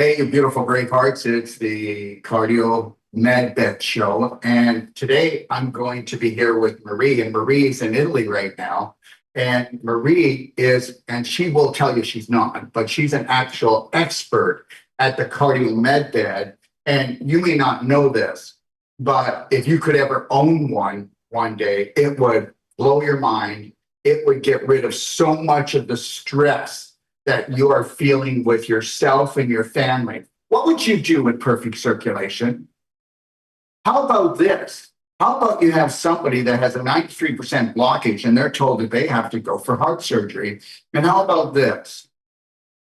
Hey, you beautiful brave hearts. It's the Cardio Medbed show. And today I'm going to be here with Marie, and Marie's in Italy right now. And Marie is, and she will tell you she's not, but she's an actual expert at the Cardio Medbed. And you may not know this, but if you could ever own one day, it would blow your mind. It would get rid of so much of the stress that you are feeling with yourself and your family. What would you do with perfect circulation? How about this? How about you have somebody that has a 93% blockage and they're told that they have to go for heart surgery? And how about this?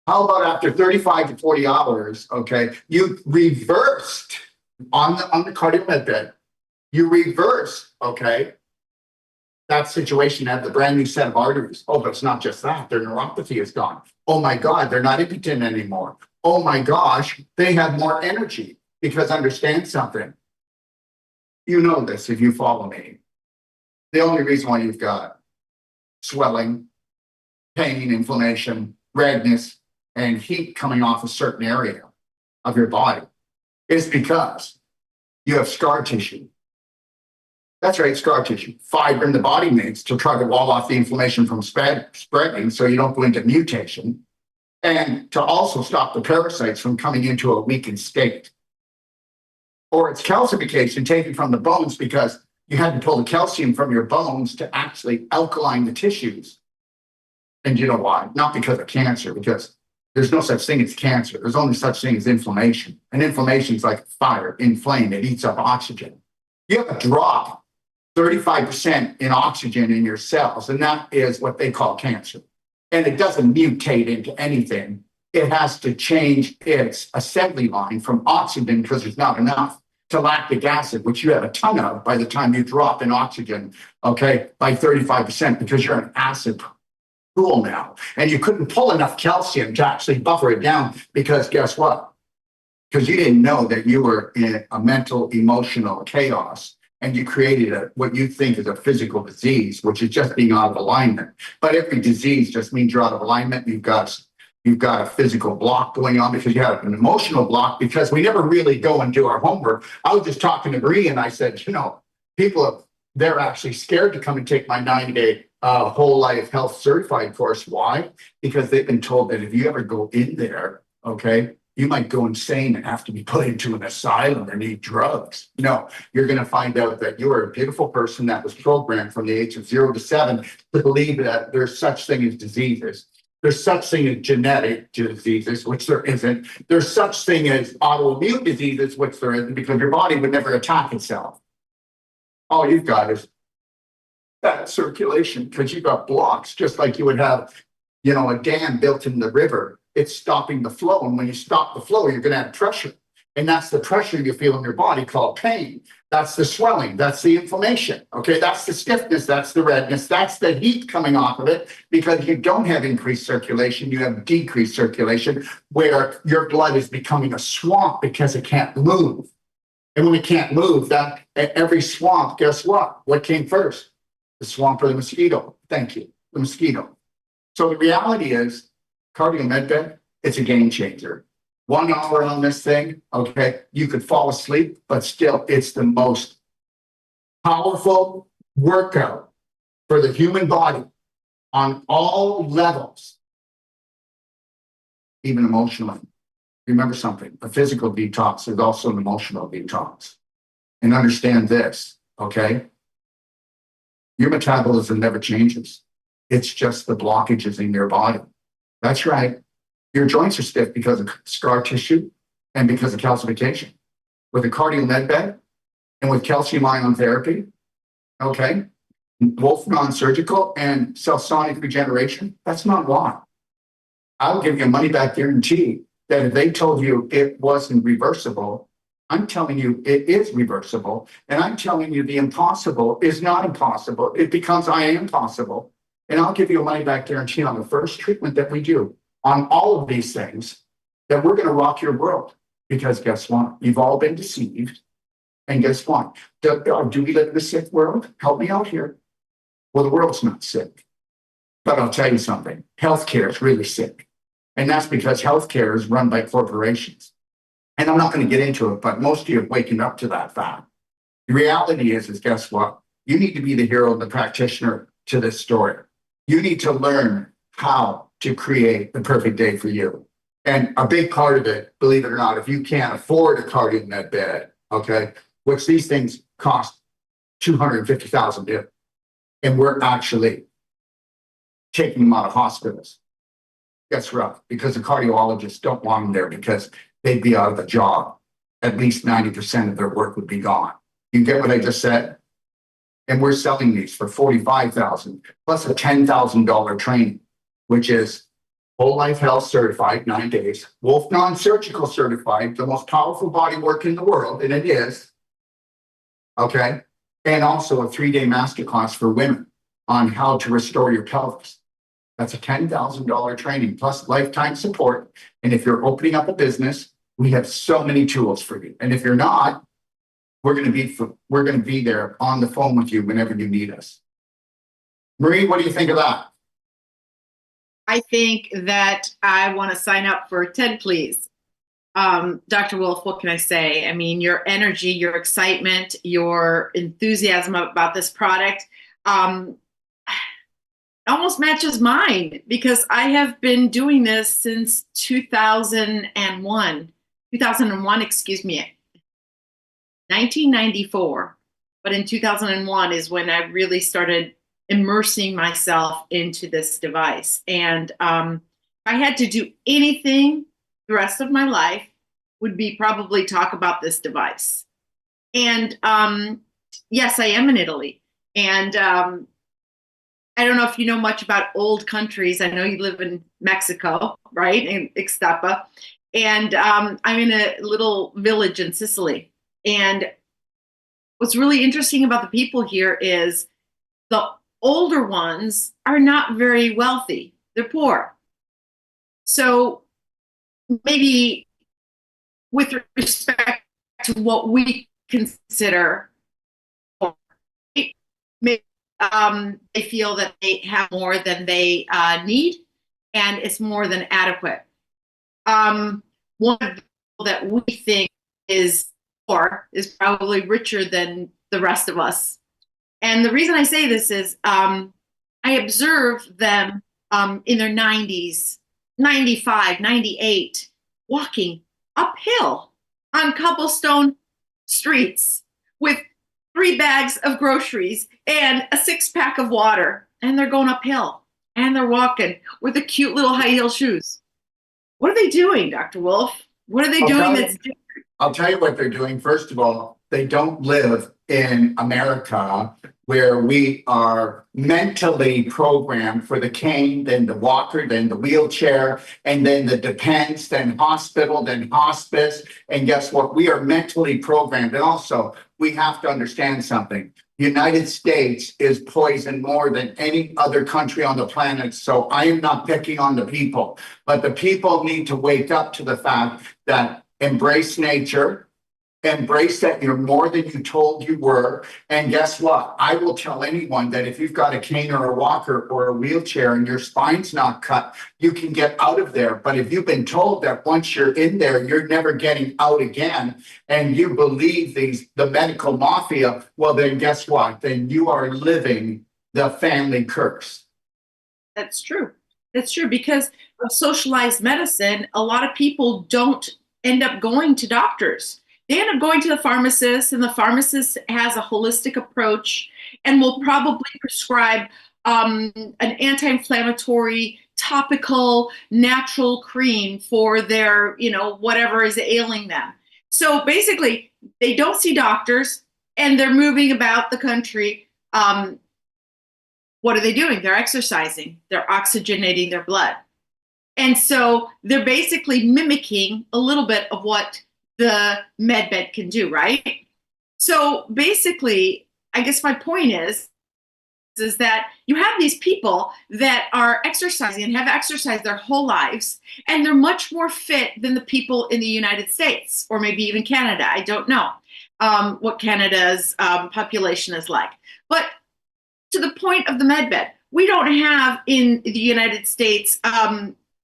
How about after 35 to 40 hours, okay, you reversed on the cardio med bed, you reverse, okay, that situation had the brand new set of arteries. Oh, but it's not just that. Their neuropathy is gone. Oh my God, they're not impotent anymore. Oh my gosh, they have more energy. Because understand something. You know this if you follow me. The only reason why you've got swelling, pain, inflammation, redness, and heat coming off a certain area of your body is because you have scar tissue. That's right, scar tissue. Fiber in the body makes to try to wall off the inflammation from spreading so you don't go into mutation, and to also stop the parasites from coming into a weakened state. Or it's calcification taken from the bones because you had to pull the calcium from your bones to actually alkaline the tissues. And you know why? Not because of cancer, because there's no such thing as cancer. There's only such thing as inflammation. And inflammation is like fire, inflamed. It eats up oxygen. You have a drop 35% in oxygen in your cells, and that is what they call cancer. And it doesn't mutate into anything. It has to change its assembly line from oxygen, because there's not enough, to lactic acid, which you have a ton of by the time you drop in oxygen, okay, by 35%, because you're an acid pool now. And you couldn't pull enough calcium to actually buffer it down, because guess what? Because you didn't know that you were in a mental, emotional chaos. And you created what you think is a physical disease, which is just being out of alignment. But every disease just means you're out of alignment. You've got a physical block going on because you have an emotional block, because we never really go and do our homework. I was just talking to Bree and I said, they're actually scared to come and take my 9-day whole life health certified course. Why? Because they've been told that if you ever go in there, okay, you might go insane and have to be put into an asylum or need drugs. No, you're going to find out that you are a beautiful person that was programmed from the age of 0 to 7 to believe that there's such thing as diseases. There's such thing as genetic diseases, which there isn't. There's such thing as autoimmune diseases, which there isn't, because your body would never attack itself. All you've got is that circulation, because you've got blocks, just like you would have, a dam built in the river. It's stopping the flow. And when you stop the flow, you're going to have pressure. And that's the pressure you feel in your body called pain. That's the swelling. That's the inflammation. Okay. That's the stiffness. That's the redness. That's the heat coming off of it, because you don't have increased circulation. You have decreased circulation, where your blood is becoming a swamp because it can't move. And when it can't move, that every swamp, guess what? What came first? The swamp or the mosquito? Thank you. The mosquito. So the reality is, cardio medbed, it's a game changer. 1 hour on this thing, okay, you could fall asleep, but still, it's the most powerful workout for the human body on all levels, even emotionally. Remember something, a physical detox is also an emotional detox. And understand this, okay? Your metabolism never changes. It's just the blockages in your body. That's right. Your joints are stiff because of scar tissue and because of calcification. With a cardio med bed and with calcium ion therapy, okay, both non-surgical and cell-sonic regeneration, that's not why. I'll give you a money-back guarantee that if they told you it wasn't reversible, I'm telling you it is reversible. And I'm telling you the impossible is not impossible. It becomes I am possible. And I'll give you a money-back guarantee on the first treatment that we do on all of these things, that we're going to rock your world. Because guess what? You've all been deceived. And guess what? Do we live in a sick world? Help me out here. Well, the world's not sick. But I'll tell you something. Healthcare is really sick. And that's because healthcare is run by corporations. And I'm not going to get into it, but most of you are waking up to that fact. The reality is guess what? You need to be the hero and the practitioner to this story. You need to learn how to create the perfect day for you. And a big part of it, believe it or not, if you can't afford a cardio med bed, okay, which these things cost $250,000, and we're actually taking them out of hospitals. That's rough because the cardiologists don't want them there because they'd be out of a job. At least 90% of their work would be gone. You get what I just said? And we're selling these for $45,000 plus a $10,000 training, which is whole life health certified, 9 days, Wolf non-surgical certified, the most powerful body work in the world, and it is. Okay. And also a 3-day masterclass for women on how to restore your pelvis. That's a $10,000 training plus lifetime support. And if you're opening up a business, we have so many tools for you. And if you're not, we're going to be there on the phone with you whenever you need us. Marie, what do you think of that? I think that I want to sign up for 10, please. Dr. Wolf, what can I say? I mean, your energy, your excitement, your enthusiasm about this product almost matches mine because I have been doing this since 2001, 1994. But in 2001 is when I really started immersing myself into this device. And if I had to do anything the rest of my life, would be probably talk about this device. And yes, I am in Italy. And I don't know if you know much about old countries. I know you live in Mexico, right? In Ixtapa. And I'm in a little village in Sicily. And what's really interesting about the people here is the older ones are not very wealthy. They're poor. So maybe with respect to what we consider poor, they feel that they have more than they need, and it's more than adequate. One of the people that we think is poor is probably richer than the rest of us. And the reason I say this is I observe them in their 90s, 95, 98, walking uphill on cobblestone streets with 3 bags of groceries and a 6-pack of water. And they're going uphill and they're walking with the cute little high heel shoes. What are they doing, Dr. Wolf? What are they doing that's different? I'll tell you what they're doing. First of all, they don't live in America where we are mentally programmed for the cane, then the walker, then the wheelchair, and then the depends, then hospital, then hospice. And guess what? We are mentally programmed. And also, we have to understand something. The United States is poisoned more than any other country on the planet. So I am not picking on the people, but the people need to wake up to the fact that embrace nature, embrace that you're more than you told you were. And guess what? I will tell anyone that if you've got a cane or a walker or a wheelchair and your spine's not cut, you can get out of there. But if you've been told that once you're in there, you're never getting out again, and you believe the medical mafia, well, then guess what? Then you are living the family curse. That's true. That's true. Because of socialized medicine, a lot of people don't end up going to doctors. They end up going to the pharmacist, and the pharmacist has a holistic approach and will probably prescribe an anti-inflammatory, topical, natural cream for their, whatever is ailing them. So basically, they don't see doctors, and they're moving about the country. What are they doing? They're exercising. They're oxygenating their blood. And so they're basically mimicking a little bit of what the Medbed can do, right? So basically, I guess my point is that you have these people that are exercising and have exercised their whole lives, and they're much more fit than the people in the United States, or maybe even Canada. I don't know what Canada's population is like. But to the point of the Medbed, we don't have in the United States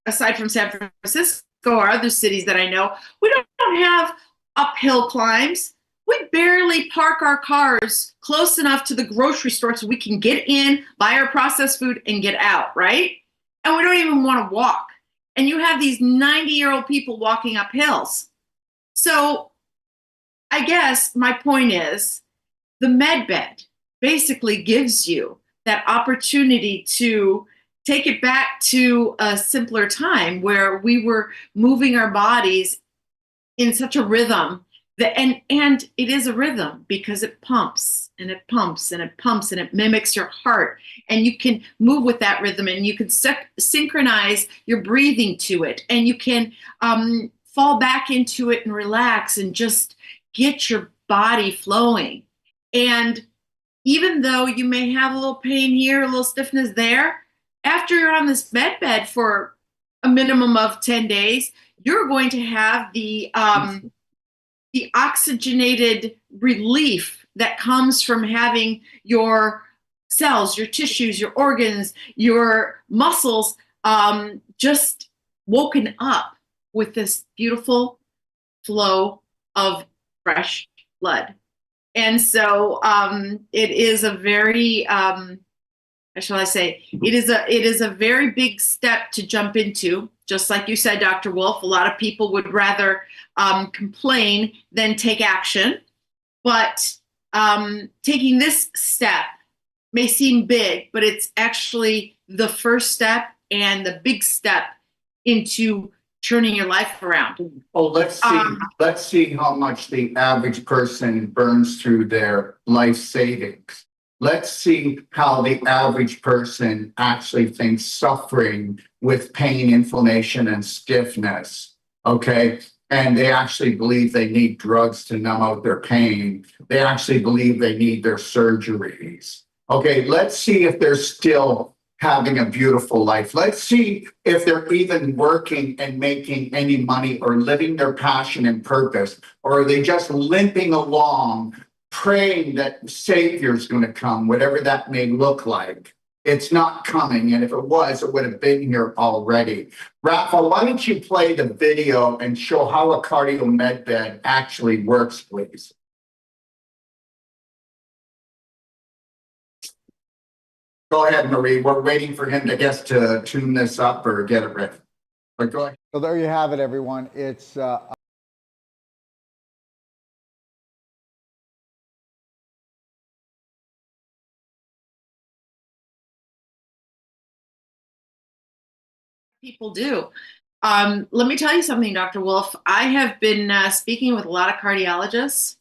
aside from San Francisco or other cities that I know, we don't have uphill climbs. We barely park our cars close enough to the grocery store so we can get in, buy our processed food, and get out, right? And we don't even want to walk. And you have these 90-year-old people walking up hills. So I guess my point is the Medbed basically gives you that opportunity to take it back to a simpler time where we were moving our bodies in such a rhythm that, and it is a rhythm because it pumps and it pumps and it pumps and it mimics your heart, and you can move with that rhythm, and you can synchronize your breathing to it, and you can fall back into it and relax and just get your body flowing. And even though you may have a little pain here, a little stiffness there, after you're on this Medbed for a minimum of 10 days, you're going to have the oxygenated relief that comes from having your cells, your tissues, your organs, your muscles just woken up with this beautiful flow of fresh blood. And so it is a very, how shall I say, it is a very big step to jump into. Just like you said, Dr. Wolf, a lot of people would rather complain than take action. But taking this step may seem big, but it's actually the first step and the big step into turning your life around. Oh, let's see how much the average person burns through their life savings. Let's see how the average person actually thinks suffering with pain, inflammation, and stiffness, okay? And they actually believe they need drugs to numb out their pain. They actually believe they need their surgeries. Okay, let's see if they're still having a beautiful life. Let's see if they're even working and making any money or living their passion and purpose, or are they just limping along, praying that Savior's going to come, whatever that may look like. It's not coming, and if it was, it would have been here already. Rafa, why don't you play the video and show how a cardio med bed actually works, please? Go ahead, Marie. We're waiting for him to get to tune this up or get it ready. But go ahead. So there you have it, everyone. It's People do. Let me tell you something, Dr. Wolf. I have been speaking with a lot of cardiologists,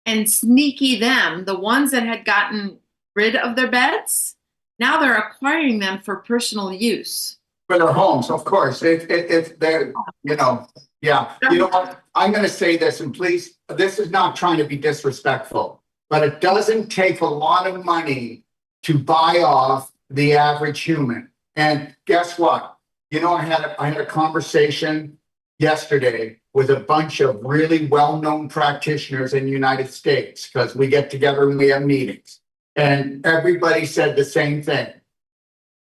and sneaky them, the ones that had gotten rid of their beds, now they're acquiring them for personal use. For their homes, of course. If they're, you know, yeah. You know what? I'm going to say this, and please, this is not trying to be disrespectful, but it doesn't take a lot of money to buy off the average human. And guess what? You know, I had a conversation yesterday with a bunch of really well-known practitioners in the United States, because we get together and we have meetings. And everybody said the same thing.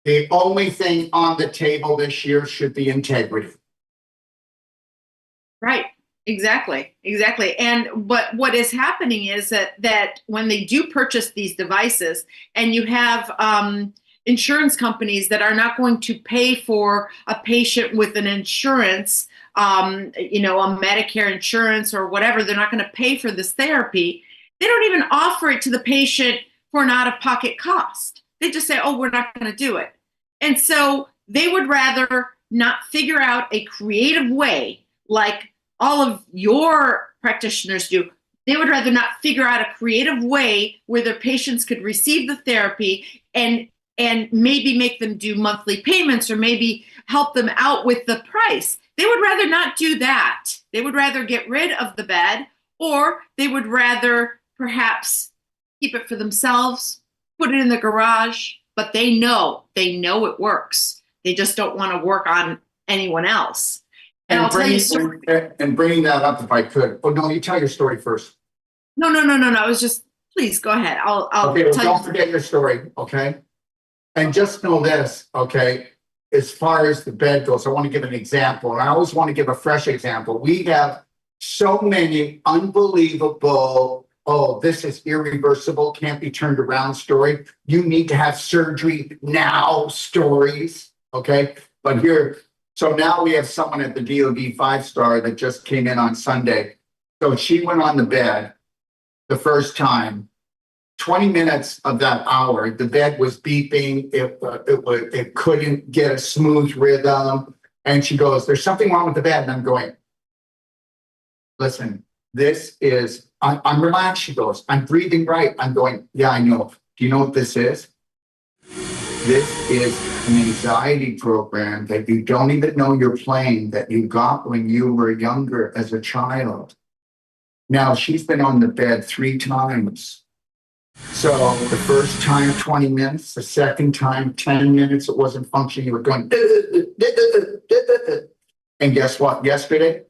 The only thing on the table this year should be integrity. Right. Exactly. And but what is happening is that when they do purchase these devices, and you have insurance companies that are not going to pay for a patient with an insurance, you know, a Medicare insurance or whatever, they're not going to pay for this therapy. They don't even offer it to the patient for an out-of-pocket cost. They just say, oh, we're not going to do it. And so they would rather not figure out a creative way like all of your practitioners do. They would rather not figure out a creative way where their patients could receive the therapy and maybe make them do monthly payments or maybe help them out with the price. They would rather not do that. They would rather get rid of the bed, or they would rather perhaps keep it for themselves, put it in the garage, but they know it works. They just don't want to work on anyone else. And I'll tell you a story. And bringing that up, if I could. Oh, no, you tell your story first. No. I was just, please go ahead. I'll okay, well, tell don't you. forget your story, okay? And just know this, okay? as far as the bed goes, I want to give an example, and I always want to give a fresh example. We have so many unbelievable, oh, this is irreversible, can't be turned around story. You need to have surgery now stories. Okay. But here, so now we have someone at the DoD 5-star that just came in on Sunday. So she went on the bed the first time. 20 minutes of that hour, the bed was beeping. It couldn't get a smooth rhythm. And she goes, "There's something wrong with the bed." And I'm going, "Listen, I'm relaxed." She goes, "I'm breathing right." I'm going, "Yeah, I know. Do you know what this is? This is an anxiety program that you don't even know you're playing, that you got when you were younger as a child." Now she's been on the bed 3 times. So the first time, 20 minutes, the second time, 10 minutes, it wasn't functioning. You were going, and guess what? Yesterday,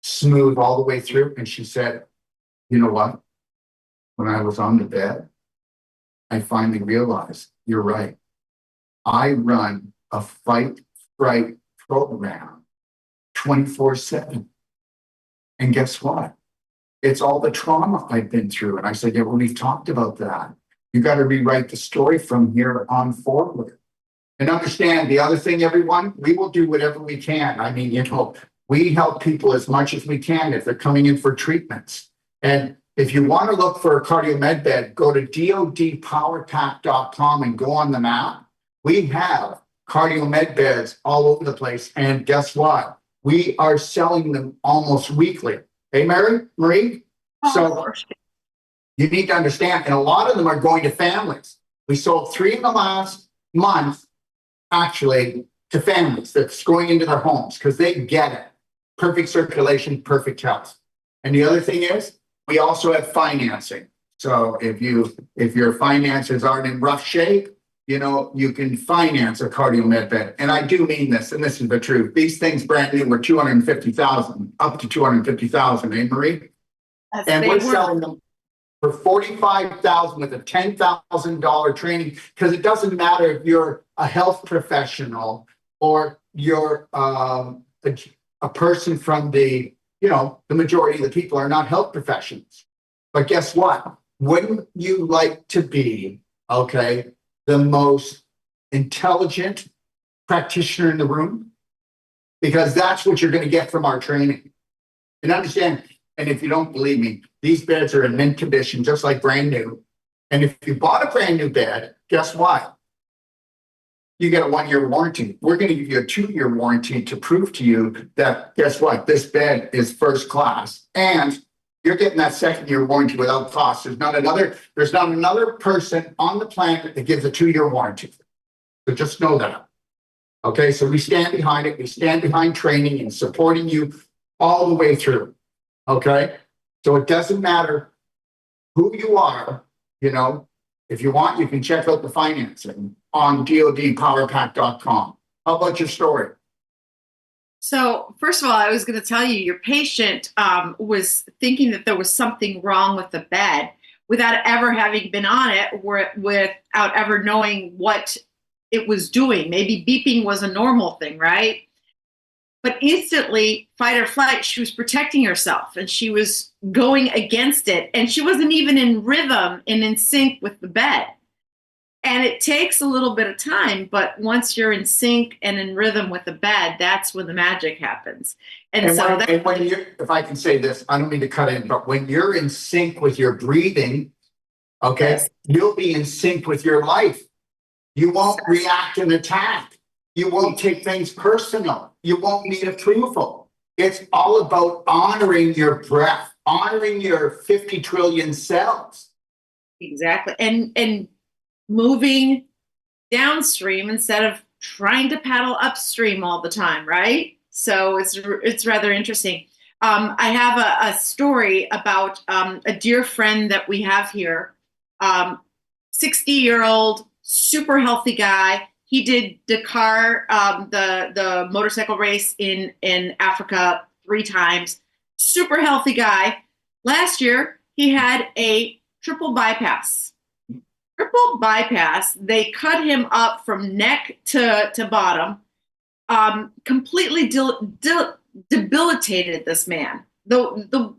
smooth all the way through. And she said, "You know what? When I was on the bed, I finally realized you're right. I run a fight fright program 24/7. And guess what? It's all the trauma I've been through." And I said, "Yeah, well, we've talked about that. You got to rewrite the story from here on forward." And understand the other thing, everyone, we will do whatever we can. I mean, we help people as much as we can if they're coming in for treatments. And if you want to look for a cardio med bed, go to dodpowerpack.com and go on the map. We have cardio med beds all over the place. And guess what? We are selling them almost weekly. Hey, Marie? So you need to understand, and a lot of them are going to families. We sold 3 in the last month, actually, to families that's going into their homes because they get it. Perfect circulation, perfect health. And the other thing is, we also have financing. So if your finances aren't in rough shape, you can finance a cardio med bed. And I do mean this, and this is the truth. These things brand new were $250,000, up to $250,000, eh, Marie? And we're selling them for $45,000 with a $10,000 training, because it doesn't matter if you're a health professional or you're a person from the majority of the people are not health professionals. But guess what? Wouldn't you like to be, the most intelligent practitioner in the room? Because that's what you're going to get from our training. And understand, and if you don't believe me, these beds are in mint condition, just like brand new. And if you bought a brand new bed, guess what? You get a 1-year warranty. We're going to give you a 2-year warranty to prove to you that, guess what? This bed is first class. And you're getting that 2nd-year warranty without cost. There's not another person on the planet that gives a 2-year warranty. So just know that. Okay, so we stand behind it. We stand behind training and supporting you all the way through. Okay, so it doesn't matter who you are. If you want, you can check out the financing on dodpowerpack.com. How about your story? So first of all, I was going to tell you, your patient was thinking that there was something wrong with the bed without ever having been on it, or without ever knowing what it was doing. Maybe beeping was a normal thing, right? But instantly, fight or flight, she was protecting herself and she was going against it. And she wasn't even in rhythm and in sync with the bed. And it takes a little bit of time, but once you're in sync and in rhythm with the bed, that's when the magic happens. And when you, if I can say this, I don't mean to cut in, but when you're in sync with your breathing, Yes. You'll be in sync with your life. You won't react and attack. You won't take things personal. You won't need approval. It's all about honoring your breath, honoring your 50 trillion cells. Exactly. And moving downstream instead of trying to paddle upstream all the time, right? So it's rather interesting. I have a story about a dear friend that we have here, 60-year-old, super healthy guy. He did Dakar, the motorcycle race in Africa 3 times. Super healthy guy. Last year, he had a triple bypass. triple bypass. They cut him up from neck to bottom, completely debilitated this man. The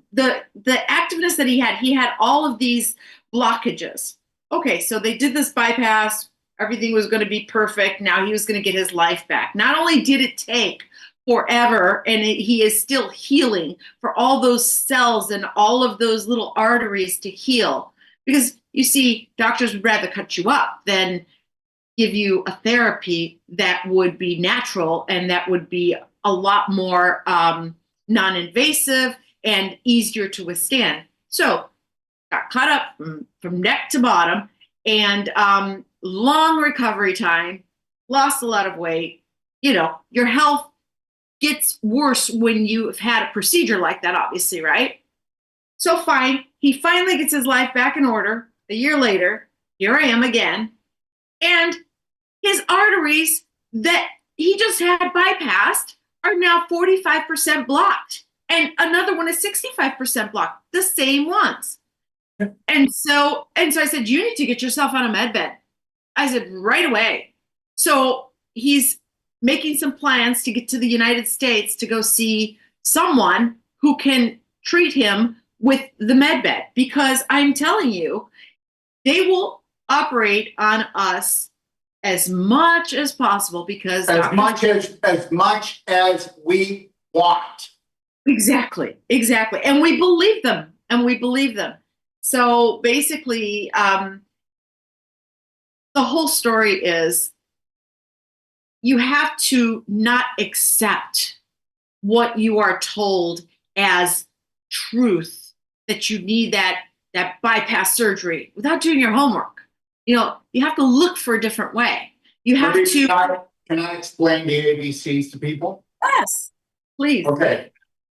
activeness that he had all of these blockages. Okay, so they did this bypass. Everything was going to be perfect. Now he was going to get his life back. Not only did it take forever, and he is still healing for all those cells and all of those little arteries to heal. Because you see, doctors would rather cut you up than give you a therapy that would be natural and that would be a lot more non-invasive and easier to withstand. So got cut up from neck to bottom, and long recovery time, lost a lot of weight. You know, your health gets worse when you've had a procedure like that, obviously, right? So fine, he finally gets his life back in order. A year later, here I am again. And his arteries that he just had bypassed are now 45% blocked. And another one is 65% blocked, the same ones. And so I said, you need to get yourself on a med bed. I said, right away. So he's making some plans to get to the United States to go see someone who can treat him with the med bed, because I'm telling you, they will operate on us as much as possible, because as much as we want. Exactly. And we believe them. So basically, the whole story is you have to not accept what you are told as truth, that you need that bypass surgery without doing your homework. You know, you have to look for a different way. You have to. Can I explain the ABCs to people? Yes, please. Okay.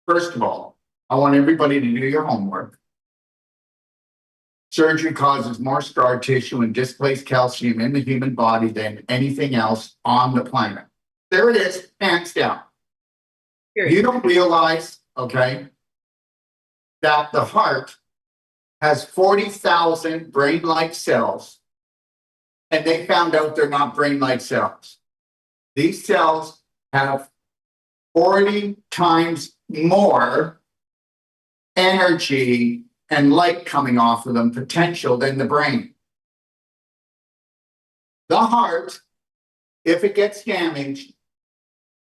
First of all, I want everybody to do your homework. Surgery causes more scar tissue and displaced calcium in the human body than anything else on the planet. There it is, hands down. Period. You don't realize, okay, that the heart has 40,000 brain-like cells, and they found out they're not brain-like cells. These cells have 40 times more energy and light coming off of them, potential, than the brain. The heart, if it gets damaged,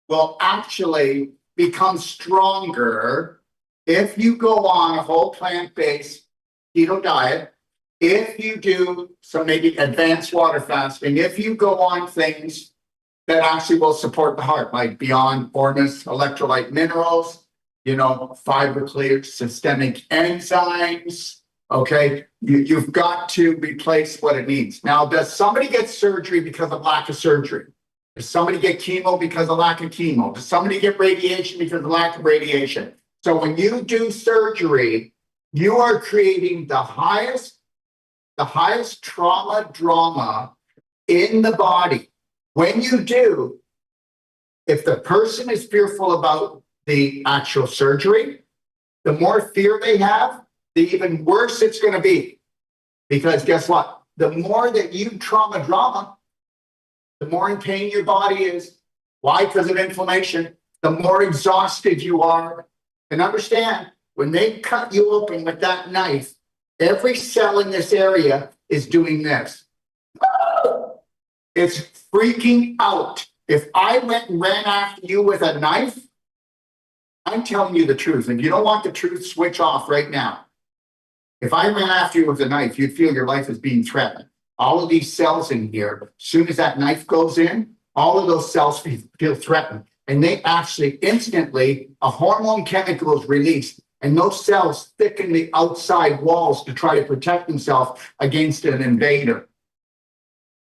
will actually become stronger if you go on a whole plant-based keto diet, if you do some maybe advanced water fasting, if you go on things that actually will support the heart, like Beyond Ormus electrolyte minerals, you know, fiber clear systemic enzymes. Okay, you've got to replace what it needs. Now, does somebody get surgery because of lack of surgery? Does somebody get chemo because of lack of chemo? Does somebody get radiation because of lack of radiation? So when you do surgery, you are creating the highest drama in the body. When you do, if the person is fearful about the actual surgery, the more fear they have, the even worse it's going to be. Because guess what? The more that you drama, the more in pain your body is. Why? Because of inflammation. The more exhausted you are. And understand, when they cut you open with that knife, every cell in this area is doing this. It's freaking out. If I went and ran after you with a knife, I'm telling you the truth. If you don't want the truth, switch off right now. If I ran after you with a knife, you'd feel your life is being threatened. All of these cells in here, as soon as that knife goes in, all of those cells feel threatened. And they actually instantly, a hormone chemical is released, and those cells thicken the outside walls to try to protect themselves against an invader.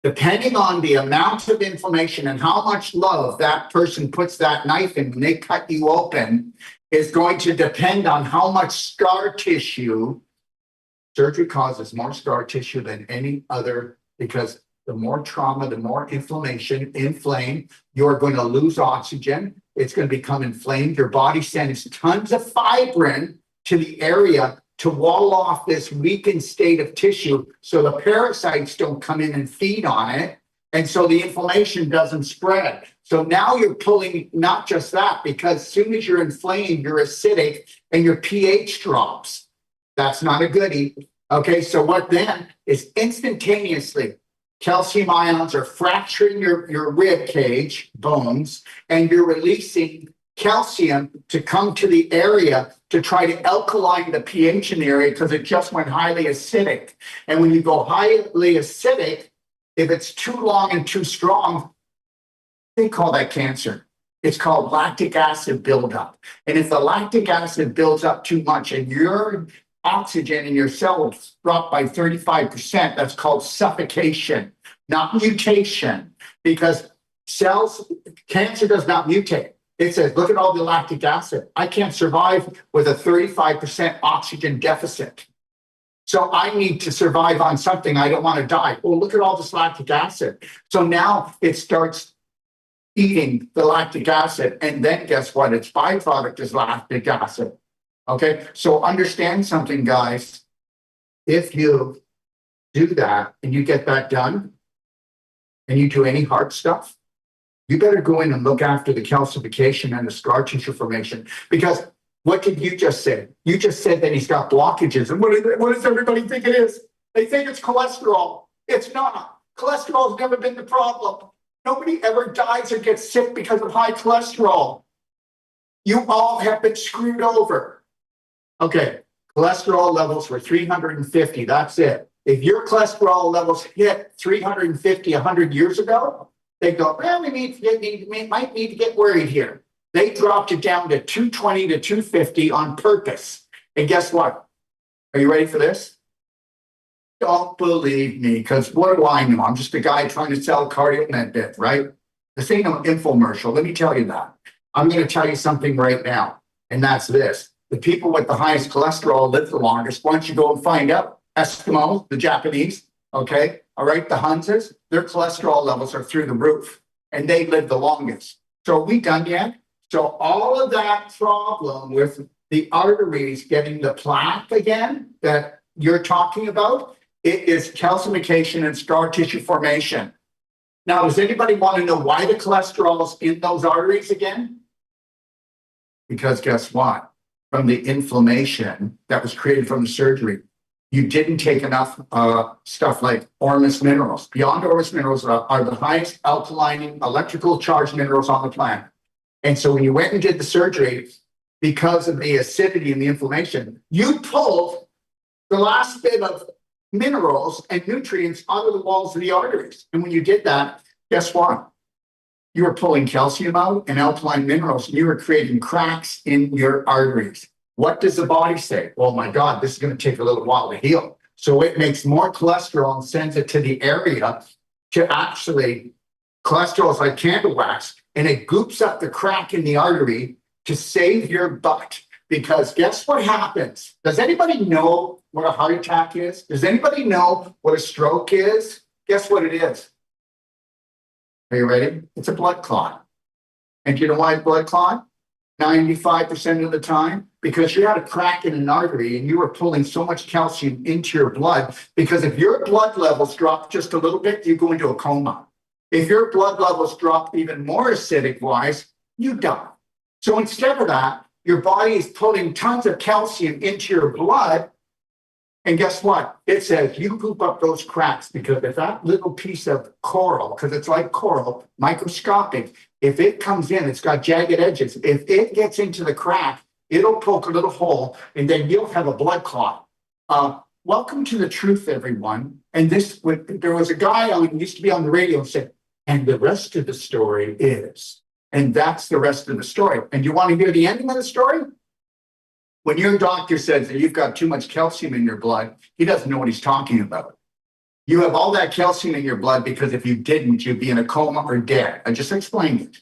Depending on the amount of inflammation and how much love that person puts that knife in when they cut you open is going to depend on how much scar tissue. Surgery causes more scar tissue than any other, because the more trauma, the more inflamed, you're going to lose oxygen. It's going to become inflamed. Your body sends tons of fibrin to the area to wall off this weakened state of tissue so the parasites don't come in and feed on it. And so the inflammation doesn't spread. So now you're pulling not just that, because as soon as you're inflamed, you're acidic and your pH drops. That's not a goodie. Okay, so what then is instantaneously calcium ions are fracturing your rib cage bones, and you're releasing calcium to come to the area to try to alkaline the pH in the area because it just went highly acidic. And when you go highly acidic, if it's too long and too strong, they call that cancer. It's called lactic acid buildup. And if the lactic acid builds up too much and your oxygen in your cells drop by 35%, that's called suffocation, not mutation, because cancer does not mutate. It says, look at all the lactic acid. I can't survive with a 35% oxygen deficit. So I need to survive on something. I don't want to die. Well, look at all this lactic acid. So now it starts eating the lactic acid. And then guess what? Its byproduct is lactic acid. Okay. So understand something, guys. If you do that and you get that done and you do any heart stuff, you better go in and look after the calcification and the scar tissue formation. Because what did you just say? You just said that he's got blockages. And what does everybody think it is? They think it's cholesterol. It's not. Cholesterol has never been the problem. Nobody ever dies or gets sick because of high cholesterol. You all have been screwed over. Okay, cholesterol levels were 350. That's it. If your cholesterol levels hit 350 100 years ago, they go, well, we might need to get worried here. They dropped it down to 220 to 250 on purpose. And guess what? Are you ready for this? Don't believe me, because what do I know? I'm just a guy trying to sell cardio Medbed, right? This ain't an infomercial. Let me tell you that. I'm going to tell you something right now, and that's this. The people with the highest cholesterol live the longest. Why don't you go and find out? Eskimos, the Japanese, okay? All right, the Hunzas, their cholesterol levels are through the roof, and they live the longest. So are we done yet? So all of that problem with the arteries getting the plaque again that you're talking about, it is calcification and scar tissue formation. Now, does anybody want to know why the cholesterol's in those arteries again? Because guess what? From the inflammation that was created from the surgery, you didn't take enough stuff like Ormus minerals. Beyond Ormus minerals are the highest alkalining electrical charged minerals on the planet. And so when you went and did the surgery, because of the acidity and the inflammation, you pulled the last bit of minerals and nutrients out of the walls of the arteries. And when you did that, guess what? You were pulling calcium out and alkaline minerals, and you were creating cracks in your arteries. What does the body say? Oh my God, this is going to take a little while to heal. So it makes more cholesterol and sends it to the area to actually, cholesterol is like candle wax, and it goops up the crack in the artery to save your butt. Because guess what happens? Does anybody know what a heart attack is? Does anybody know what a stroke is? Guess what it is? Are you ready? It's a blood clot. And do you know why it's blood clot? 95% of the time, because you had a crack in an artery and you were pulling so much calcium into your blood. Because if your blood levels drop just a little bit, you go into a coma. If your blood levels drop even more acidic wise, you die. So instead of that, your body is pulling tons of calcium into your blood. And guess what? It says you goop up those cracks, because if that little piece of coral, because it's like coral, microscopic, if it comes in, it's got jagged edges. If it gets into the crack, it'll poke a little hole, and then you'll have a blood clot. Welcome to the truth, everyone. And there was a guy used to be on the radio and said, and the rest of the story is, and that's the rest of the story. And you want to hear the ending of the story? When your doctor says that you've got too much calcium in your blood, he doesn't know what he's talking about. You have all that calcium in your blood because if you didn't, you'd be in a coma or dead. I just explained it.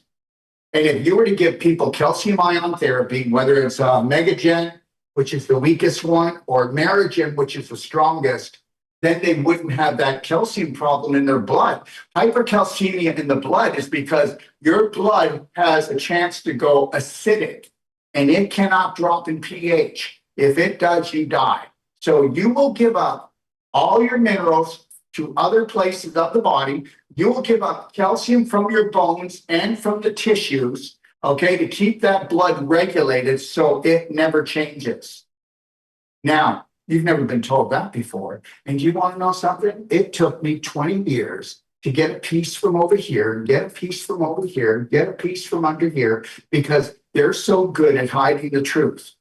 And if you were to give people calcium ion therapy, whether it's Megagen, which is the weakest one, or Marigen, which is the strongest, then they wouldn't have that calcium problem in their blood. Hypercalcemia in the blood is because your blood has a chance to go acidic, and it cannot drop in pH. If it does, you die. So you will give up all your minerals to other places of the body. You will give up calcium from your bones and from the tissues, okay, to keep that blood regulated so it never changes. Now, you've never been told that before. And you want to know something? It took me 20 years to get a piece from over here, get a piece from over here, get a piece from under here, because they're so good at hiding the truth.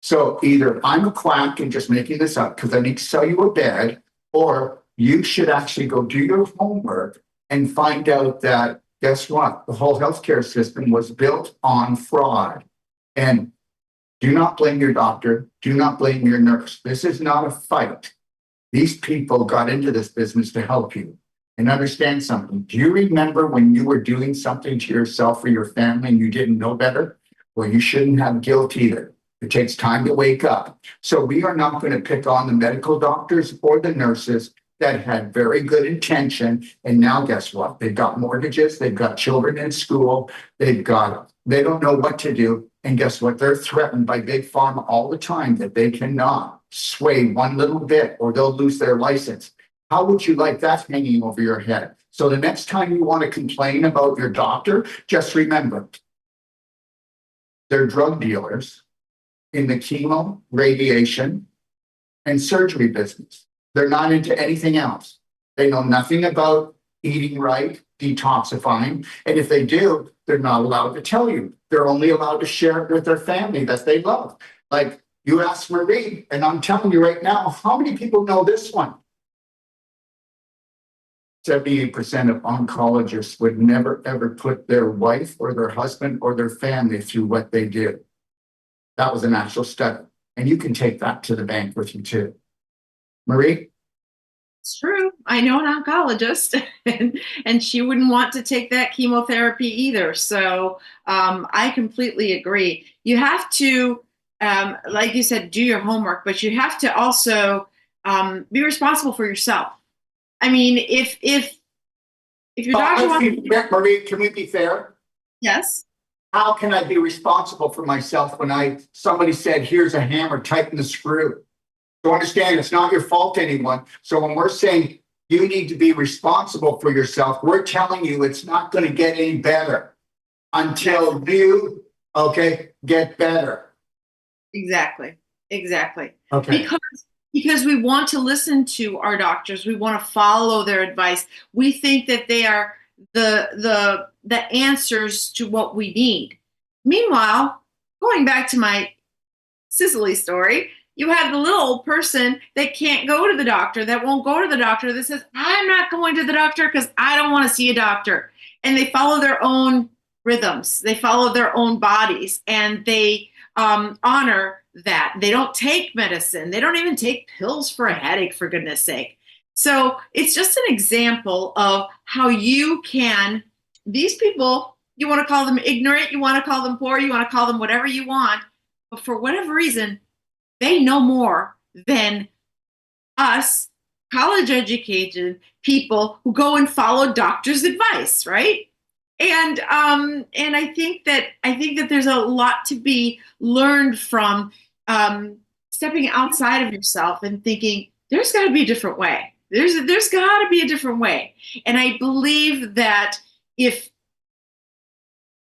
So either I'm a quack and just making this up because I need to sell you a bed, or you should actually go do your homework and find out that, guess what? The whole healthcare system was built on fraud. And do not blame your doctor. Do not blame your nurse. This is not a fight. These people got into this business to help you. And understand something. Do you remember when you were doing something to yourself or your family and you didn't know better? Well, you shouldn't have guilt either. It takes time to wake up. So we are not going to pick on the medical doctors or the nurses that had very good intention. And now guess what? They've got mortgages. They've got children in school. They don't know what to do. And guess what? They're threatened by big pharma all the time that they cannot sway one little bit or they'll lose their license. How would you like that hanging over your head? So the next time you want to complain about your doctor, just remember, they're drug dealers in the chemo, radiation, and surgery business. They're not into anything else. They know nothing about eating right, detoxifying. And if they do, they're not allowed to tell you. They're only allowed to share it with their family that they love. Like you asked Marie, and I'm telling you right now, how many people know this one? 78% of oncologists would never, ever put their wife or their husband or their family through what they did. That was an actual study. And you can take that to the bank with you too. Marie? It's true. I know an oncologist, and she wouldn't want to take that chemotherapy either. So I completely agree. You have to, like you said, do your homework, but you have to also be responsible for yourself. I mean, if your doctor wants, Marie, can we be fair? yes, How can I be responsible for myself when somebody said, here's a hammer, tighten the screw? So understand, it's not your fault, anyone. So when we're saying you need to be responsible for yourself, we're telling you it's not going to get any better until you, okay, get better. exactly. Okay. Because we want to listen to our doctors, we want to follow their advice. We think that they are the answers to what we need. Meanwhile, going back to my Sicily story, you have the little person that can't go to the doctor, that won't go to the doctor, that says, I'm not going to the doctor because I don't want to see a doctor. And they follow their own rhythms, they follow their own bodies, and they honor that. They don't take medicine. They don't even take pills for a headache, for goodness sake. So it's just an example of how you can, these people, you want to call them ignorant, you want to call them poor, you want to call them whatever you want, but for whatever reason, they know more than us college educated people who go and follow doctors' advice, right? And I think that there's a lot to be learned from stepping outside of yourself and thinking there's got to be a different way. There's got to be a different way. And I believe that if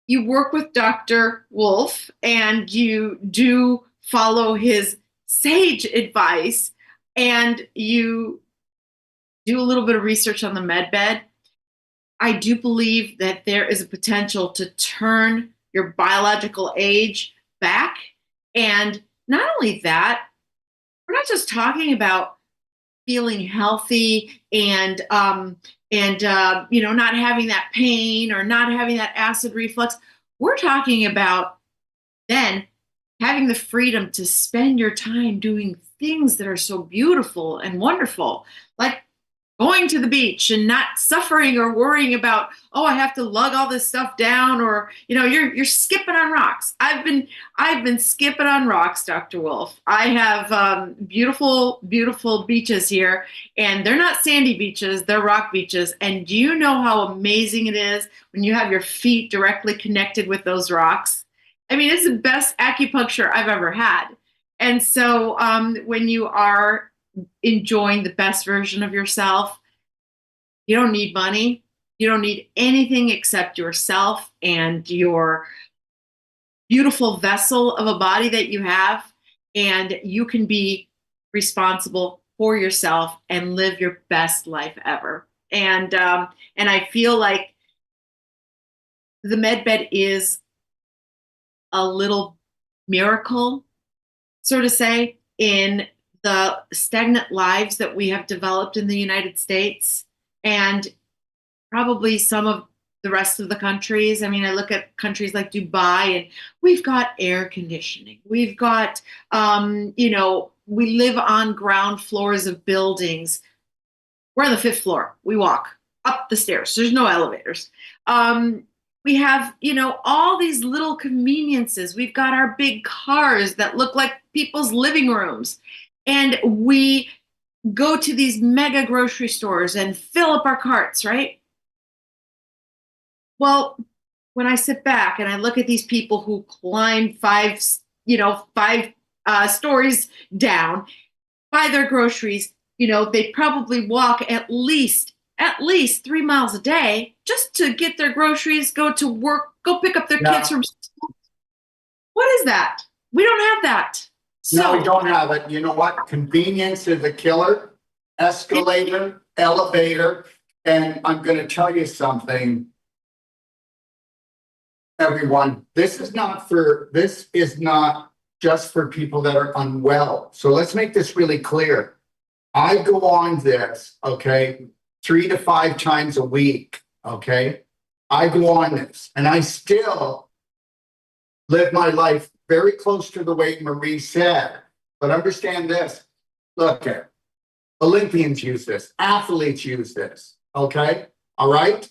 you work with Dr. Wolf and you do follow his sage advice and you do a little bit of research on the Medbed, I do believe that there is a potential to turn your biological age back. And not only that, we're not just talking about feeling healthy and not having that pain or not having that acid reflux. We're talking about then having the freedom to spend your time doing things that are so beautiful and wonderful, like going to the beach and not suffering or worrying about, oh, I have to lug all this stuff down, or you're skipping on rocks. I've been skipping on rocks, Dr. Wolf. I have beautiful beaches here, and they're not sandy beaches, they're rock beaches. And do you know how amazing it is when you have your feet directly connected with those rocks? I mean, it's the best acupuncture I've ever had. And so when you are enjoying the best version of yourself, you don't need money. You don't need anything except yourself and your beautiful vessel of a body that you have. And you can be responsible for yourself and live your best life ever. And I feel like the Medbed is a little miracle, so to say, in the stagnant lives that we have developed in the United States and probably some of the rest of the countries. I mean, I look at countries like Dubai and we've got air conditioning. We've got, we live on ground floors of buildings. We're on the 5th floor. We walk up the stairs. There's no elevators. We have, all these little conveniences. We've got our big cars that look like people's living rooms. And we go to these mega grocery stores and fill up our carts, right? Well, when I sit back and I look at these people who climb five stories down, buy their groceries, they probably walk at least 3 miles a day just to get their groceries, go to work, go pick up their kids from school. What is that? We don't have that. No, we don't have it. You know what? Convenience is a killer. Escalator, elevator. And I'm going to tell you something, everyone. This is not just for people that are unwell. So let's make this really clear. I go on this, okay, 3 to 5 times a week, okay? I go on this and I still live my life very close to the way Marie said. But understand this, look at Olympians use this, athletes use this, okay? All right?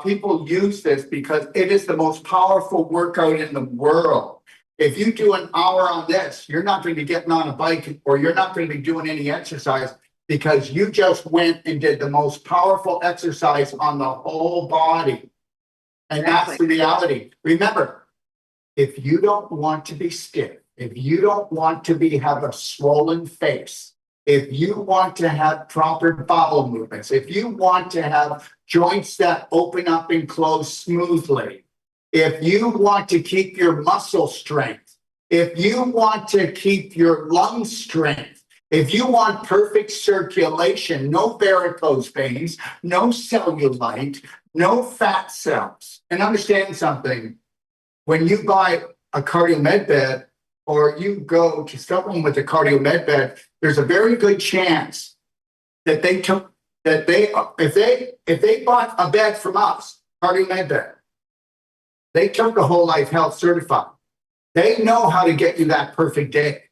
People use this because it is the most powerful workout in the world. If you do an hour on this, you're not going to be getting on a bike or you're not going to be doing any exercise because you just went and did the most powerful exercise on the whole body. And that's the reality. Remember, if you don't want to be stiff, if you don't want to have a swollen face, if you want to have proper bowel movements, if you want to have joints that open up and close smoothly, if you want to keep your muscle strength, if you want to keep your lung strength, if you want perfect circulation, no varicose veins, no cellulite, no fat cells. And understand something, when you buy a cardio med bed or you go to someone with a cardio med bed, there's a very good chance that if they bought a bed from us, cardio med bed, they took a whole life health certified. They know how to get you that perfect day.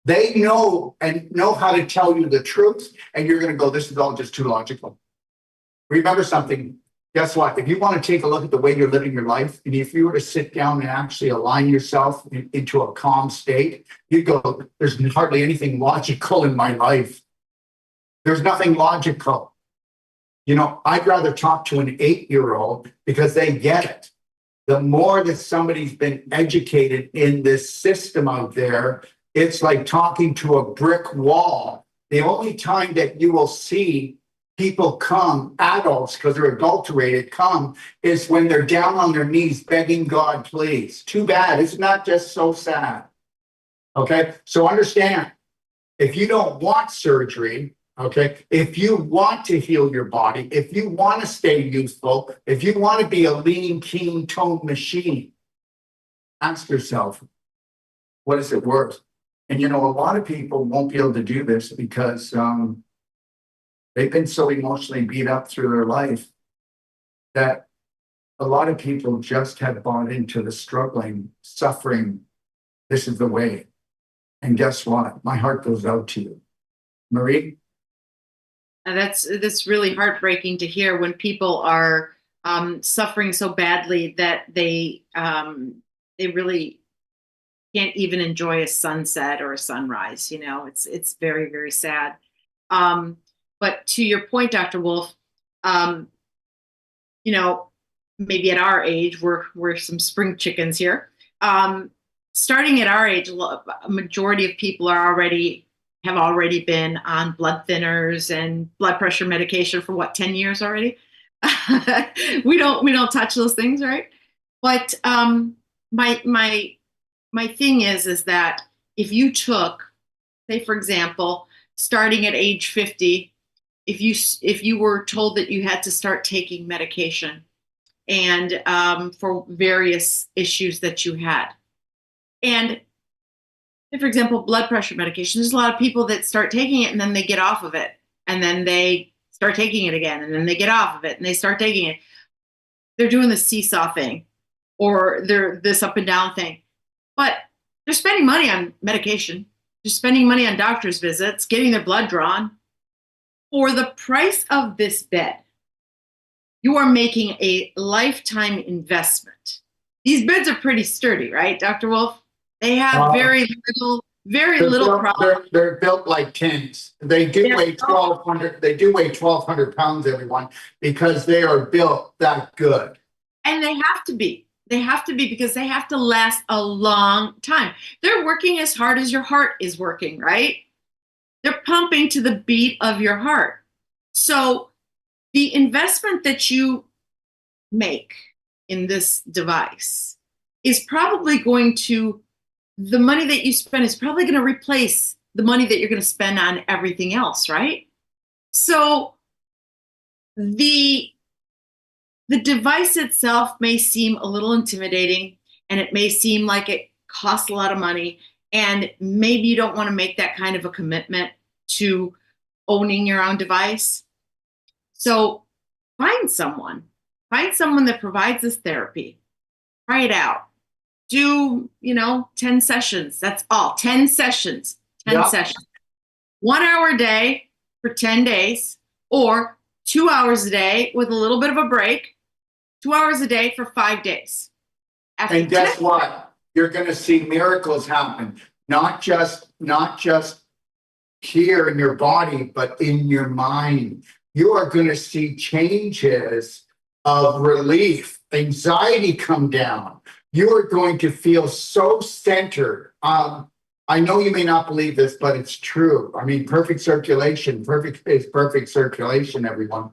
They know how to tell you the truth, and you're going to go, this is all just too logical. Remember something. Guess what? If you want to take a look at the way you're living your life, and if you were to sit down and actually align yourself into a calm state, you'd go, there's hardly anything logical in my life. There's nothing logical. I'd rather talk to an 8-year-old because they get it. The more that somebody's been educated in this system out there, it's like talking to a brick wall. The only time that you will see people come, adults, because they're adulterated, come, is when they're down on their knees begging God, please. Too bad. Isn't that just so sad? Okay, so understand, if you don't want surgery, okay, if you want to heal your body, if you want to stay youthful, if you want to be a lean, keen, toned machine, ask yourself, what is it worth? And a lot of people won't be able to do this because they've been so emotionally beat up through their life that a lot of people just have bought into the struggling, suffering. This is the way. And guess what? My heart goes out to you. Marie? And that's really heartbreaking to hear when people are suffering so badly that they really can't even enjoy a sunset or a sunrise. It's very, very sad. But to your point, Dr. Wolf, maybe at our age, we're some spring chickens here. starting at our age, a majority of people have already been on blood thinners and blood pressure medication for what, 10 years already? We don't touch those things, right? But my thing is that if you took, say for example, starting at age 50, if you were told that you had to start taking medication and for various issues that you had, and for example, blood pressure medication, there's a lot of people that start taking it and then they get off of it, and then they start taking it again, and then they get off of it and they start taking it. They're doing the seesaw thing, or they're this up and down thing, but they're spending money on medication. They're spending money on doctor's visits, getting their blood drawn. For the price of this bed, you are making a lifetime investment. These beds are pretty sturdy, right, Dr. Wolf? They have very little problem. They're built like tins. They do weigh 1,200. They do weigh 1,200 pounds, everyone, because they are built that good. And they have to be. They have to be, because they have to last a long time. They're working as hard as your heart is working, right? They're pumping to the beat of your heart. So the investment that you make in this device is probably going to, the money that you spend is probably going to replace the money that you're going to spend on everything else, right? So the device itself may seem a little intimidating, and it may seem like it costs a lot of money, and maybe you don't want to make that kind of a commitment to owning your own device. So find someone that provides this therapy. Try it out. Do, 10 sessions. That's all. 10 sessions. 10 sessions. 1 hour a day for 10 days, or 2 hours a day with a little bit of a break. 2 hours a day for 5 days. And guess what? You're going to see miracles happen. Not just here in your body, but in your mind. You are going to see changes of relief, anxiety come down. You are going to feel so centered. I know you may not believe this, but it's true. I mean, perfect circulation, perfect circulation, everyone.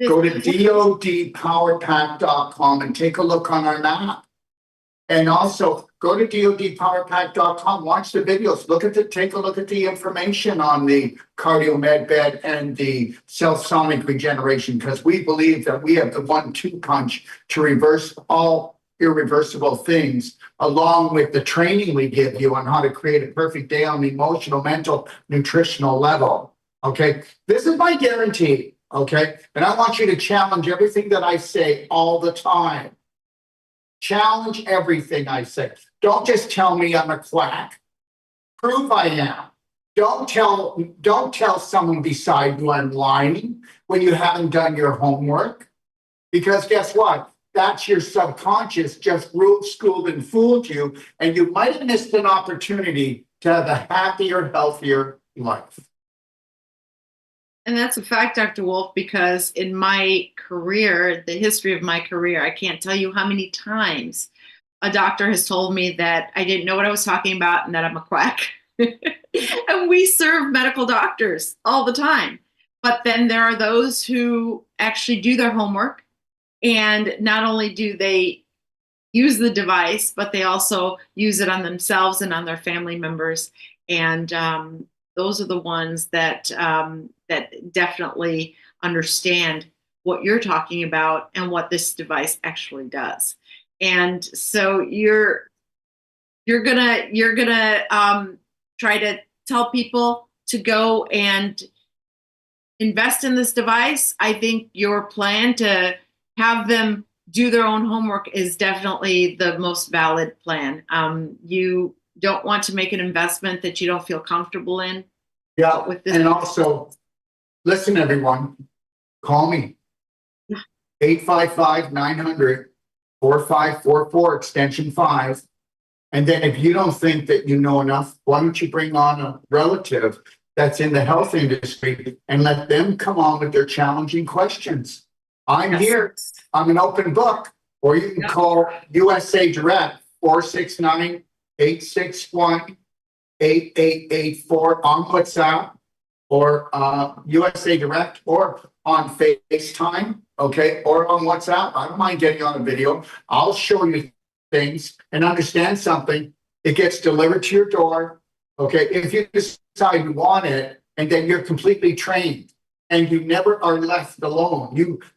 Go to dodpowerpack.com and take a look on our map. And also go to dodpowerpack.com, watch the videos, take a look at the information on the cardio medbed and the self-sonic regeneration, because we believe that we have the 1-2 punch to reverse all irreversible things, along with the training we give you on how to create a perfect day on the emotional, mental, nutritional level. Okay, this is my guarantee. Okay, and I want you to challenge everything that I say all the time. Challenge everything I say. Don't just tell me I'm a quack. Prove I am. Don't tell someone beside you I'm lying when you haven't done your homework. Because guess what? That's your subconscious just ruled, schooled, and fooled you, and you might have missed an opportunity to have a happier, healthier life. And that's a fact, Dr. Wolf, because in my career, the history of my career, I can't tell you how many times a doctor has told me that I didn't know what I was talking about and that I'm a quack. And we serve medical doctors all the time. But then there are those who actually do their homework, and not only do they use the device, but they also use it on themselves and on their family members. And those are the ones that definitely understand what you're talking about and what this device actually does. And so you're gonna try to tell people to go and invest in this device. I think your plan to have them do their own homework is definitely the most valid plan. You don't want to make an investment that you don't feel comfortable in. Yeah, with this. and also, listen, everyone, call me. 855-900-4544, extension 5. And then if you don't think that you know enough, why don't you bring on a relative that's in the health industry and let them come on with their challenging questions. I'm here. I'm an open book. Or you can call USA Direct 469 861-8884 on WhatsApp or USA Direct or on FaceTime, okay, or on WhatsApp. I don't mind getting on a video. I'll show you things and understand something. It gets delivered to your door, okay? If you decide you want it, and then you're completely trained and you never are left alone.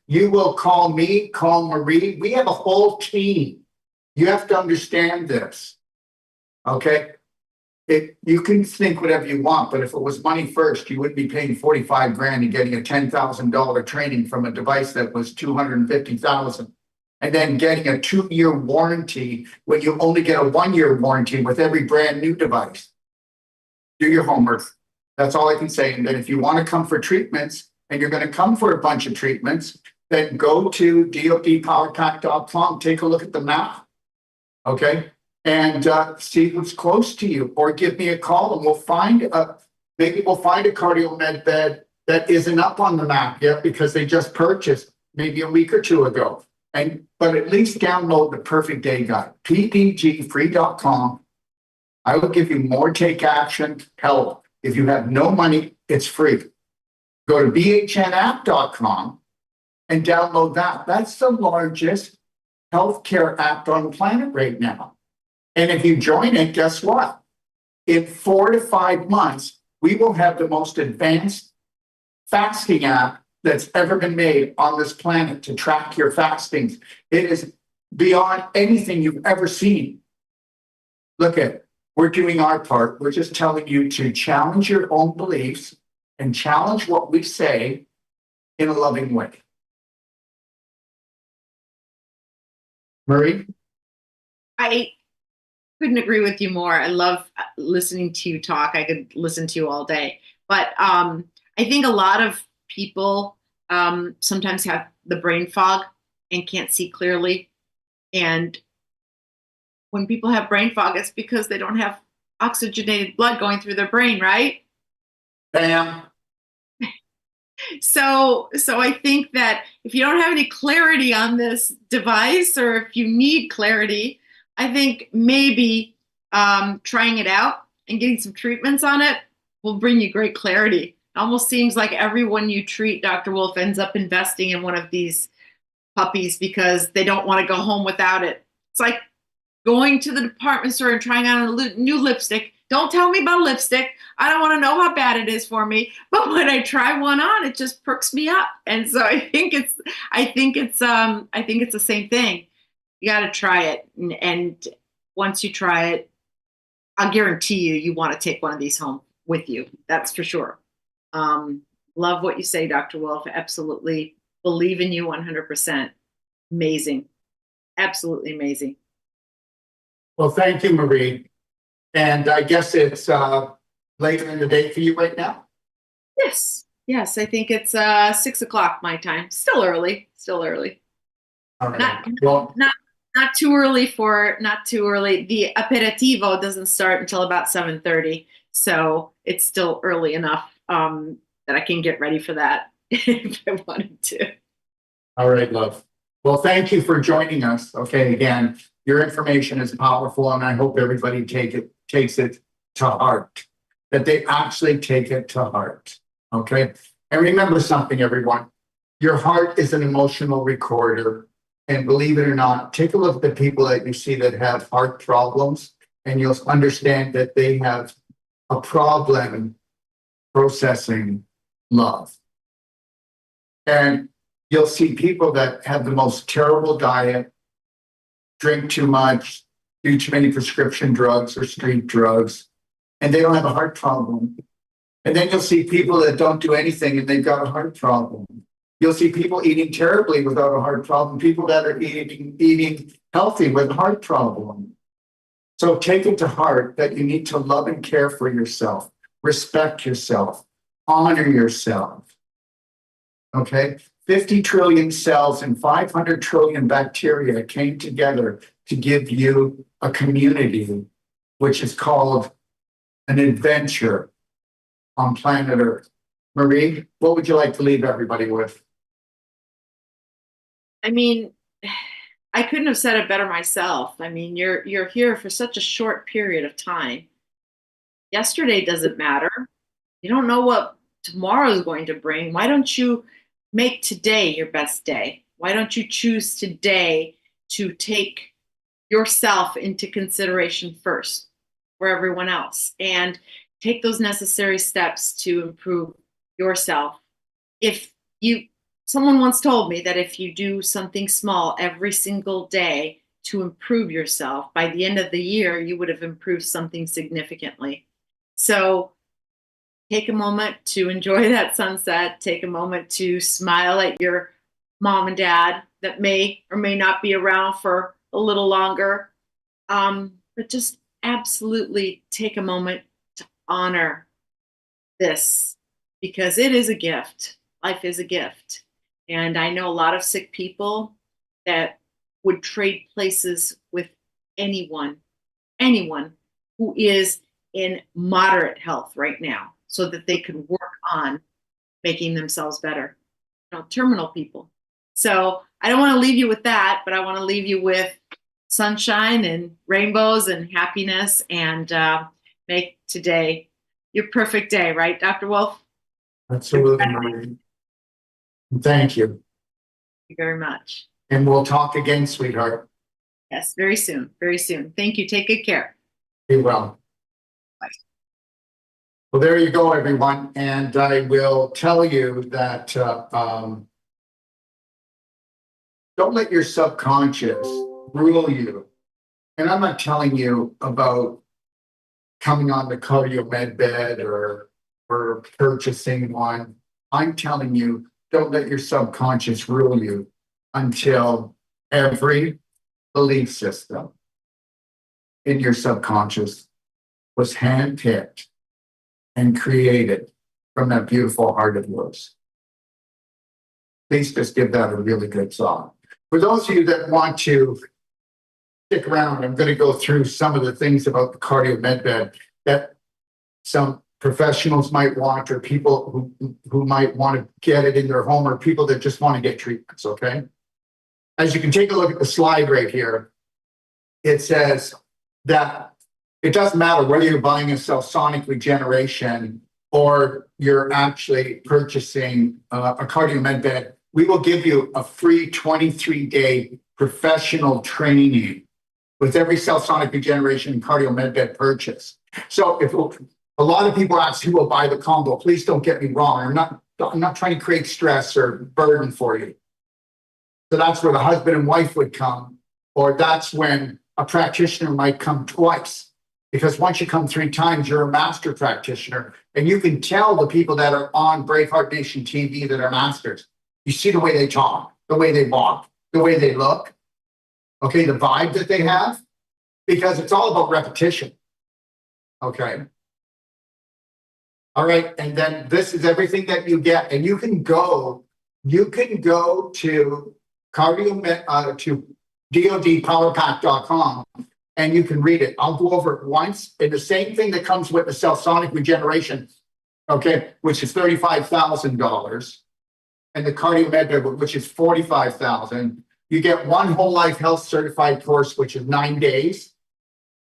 You will call me, call Marie. We have a whole team. You have to understand this, okay? You can think whatever you want, but if it was money first, you wouldn't be paying 45 grand and getting a $10,000 training from a device that was 250,000, and then getting a 2-year warranty when you only get a 1-year warranty with every brand new device. Do your homework. That's all I can say. And then if you want to come for treatments and you're going to come for a bunch of treatments, then go to dodpowerpack.com, take a look at the map, okay? And see who's close to you, or give me a call and we'll find maybe we'll find a cardio med bed that isn't up on the map yet because they just purchased maybe a week or two ago. But at least download the perfect day guide, pdgfree.com. I will give you more take action help. If you have no money, it's free. Go to bhnapp.com and download that. That's the largest healthcare app on the planet right now. And if you join it, guess what? In 4 to 5 months, we will have the most advanced fasting app that's ever been made on this planet to track your fastings. It is beyond anything you've ever seen. Look at it. We're doing our part. We're just telling you to challenge your own beliefs and challenge what we say in a loving way. Marie? I couldn't agree with you more. I love listening to you talk. I could listen to you all day. But I think a lot of people sometimes have the brain fog and can't see clearly. And when people have brain fog, it's because they don't have oxygenated blood going through their brain, right? Bam. So I think that if you don't have any clarity on this device, or if you need clarity, I think maybe trying it out and getting some treatments on it will bring you great clarity. It almost seems like everyone you treat, Dr. Wolf, ends up investing in one of these puppies because they don't want to go home without it. It's like going to the department store and trying on a new lipstick. Don't tell me about lipstick. I don't want to know how bad it is for me. But when I try one on, it just perks me up. And so I think it's the same thing. You got to try it. And once you try it, I'll guarantee you want to take one of these home with you. That's for sure. Love what you say, Dr. Wolf. Absolutely believe in you 100%. Amazing. Absolutely amazing. Well, thank you, Marie. And I guess it's later in the day for you right now? Yes. I think it's 6 o'clock my time. Still early. All right. Not too early. The aperitivo doesn't start until about 7:30, so it's still early enough that I can get ready for that if I wanted to. All right, love. Well, thank you for joining us. Okay, again, your information is powerful, and I hope everybody takes it to heart. That they actually take it to heart. Okay, and remember something, everyone. Your heart is an emotional recorder. And believe it or not, take a look at the people that you see that have heart problems, and you'll understand that they have a problem processing love. And you'll see people that have the most terrible diet, drink too much, do too many prescription drugs or street drugs, and they don't have a heart problem. And then you'll see people that don't do anything and they've got a heart problem. You'll see people eating terribly without a heart problem, people that are eating healthy with a heart problem. So take it to heart that you need to love and care for yourself, respect yourself, honor yourself. Okay? 50 trillion cells and 500 trillion bacteria came together to give you a community, which is called an adventure on planet Earth. Marie, what would you like to leave everybody with? I mean, I couldn't have said it better myself. I mean, you're here for such a short period of time. Yesterday doesn't matter. You don't know what tomorrow is going to bring. Why don't you make today your best day? Why don't you choose today to take yourself into consideration first for everyone else and take those necessary steps to improve yourself? If you, someone once told me that if you do something small every single day to improve yourself, by the end of the year, you would have improved something significantly. So take a moment to enjoy that sunset. Take a moment to smile at your mom and dad that may or may not be around for a little longer. But just absolutely take a moment to honor this because it is a gift. Life is a gift. And I know a lot of sick people that would trade places with anyone who is in moderate health right now so that they can work on making themselves better. You know, terminal people. So I don't want to leave you with that, but I want to leave you with sunshine and rainbows and happiness and make today your perfect day, right, Dr. Wolf? Absolutely, Marie. Thank you. Thank you very much. And we'll talk again, sweetheart. Yes, very soon. Very soon. Thank you. Take good care. Be well. Bye. Well, there you go, everyone. And I will tell you that don't let your subconscious rule you. And I'm not telling you about coming on the cardio med bed or purchasing one. I'm telling you, don't let your subconscious rule you until every belief system in your subconscious was handpicked and created from that beautiful heart of yours. Please just give that a really good thought. For those of you that want to stick around, I'm going to go through some of the things about the cardio med bed that some professionals might want, or people who might want to get it in their home, or people that just want to get treatments, okay? As you can take a look at the slide right here, it says that it doesn't matter whether you're buying a cell-sonic regeneration or you're actually purchasing a cardio med bed. We will give you a free 23-day professional training with every cell-sonic regeneration and cardio med bed purchase. So if a lot of people ask who will buy the combo, please don't get me wrong. I'm not trying to create stress or burden for you. So that's where the husband and wife would come, or that's when a practitioner might come twice. Because once you come 3 times, you're a master practitioner. And you can tell the people that are on Braveheart Nation TV that are masters. You see the way they talk, the way they walk, the way they look, okay, the vibe that they have, because it's all about repetition. Okay. All right. And then this is everything that you get. And you can go to to dodpowerpack.com and you can read it. I'll go over it once. And the same thing that comes with the cell-sonic regeneration, okay, which is $35,000, and the cardio med bed, which is $45,000. You get one whole life health certified course, which is 9 days.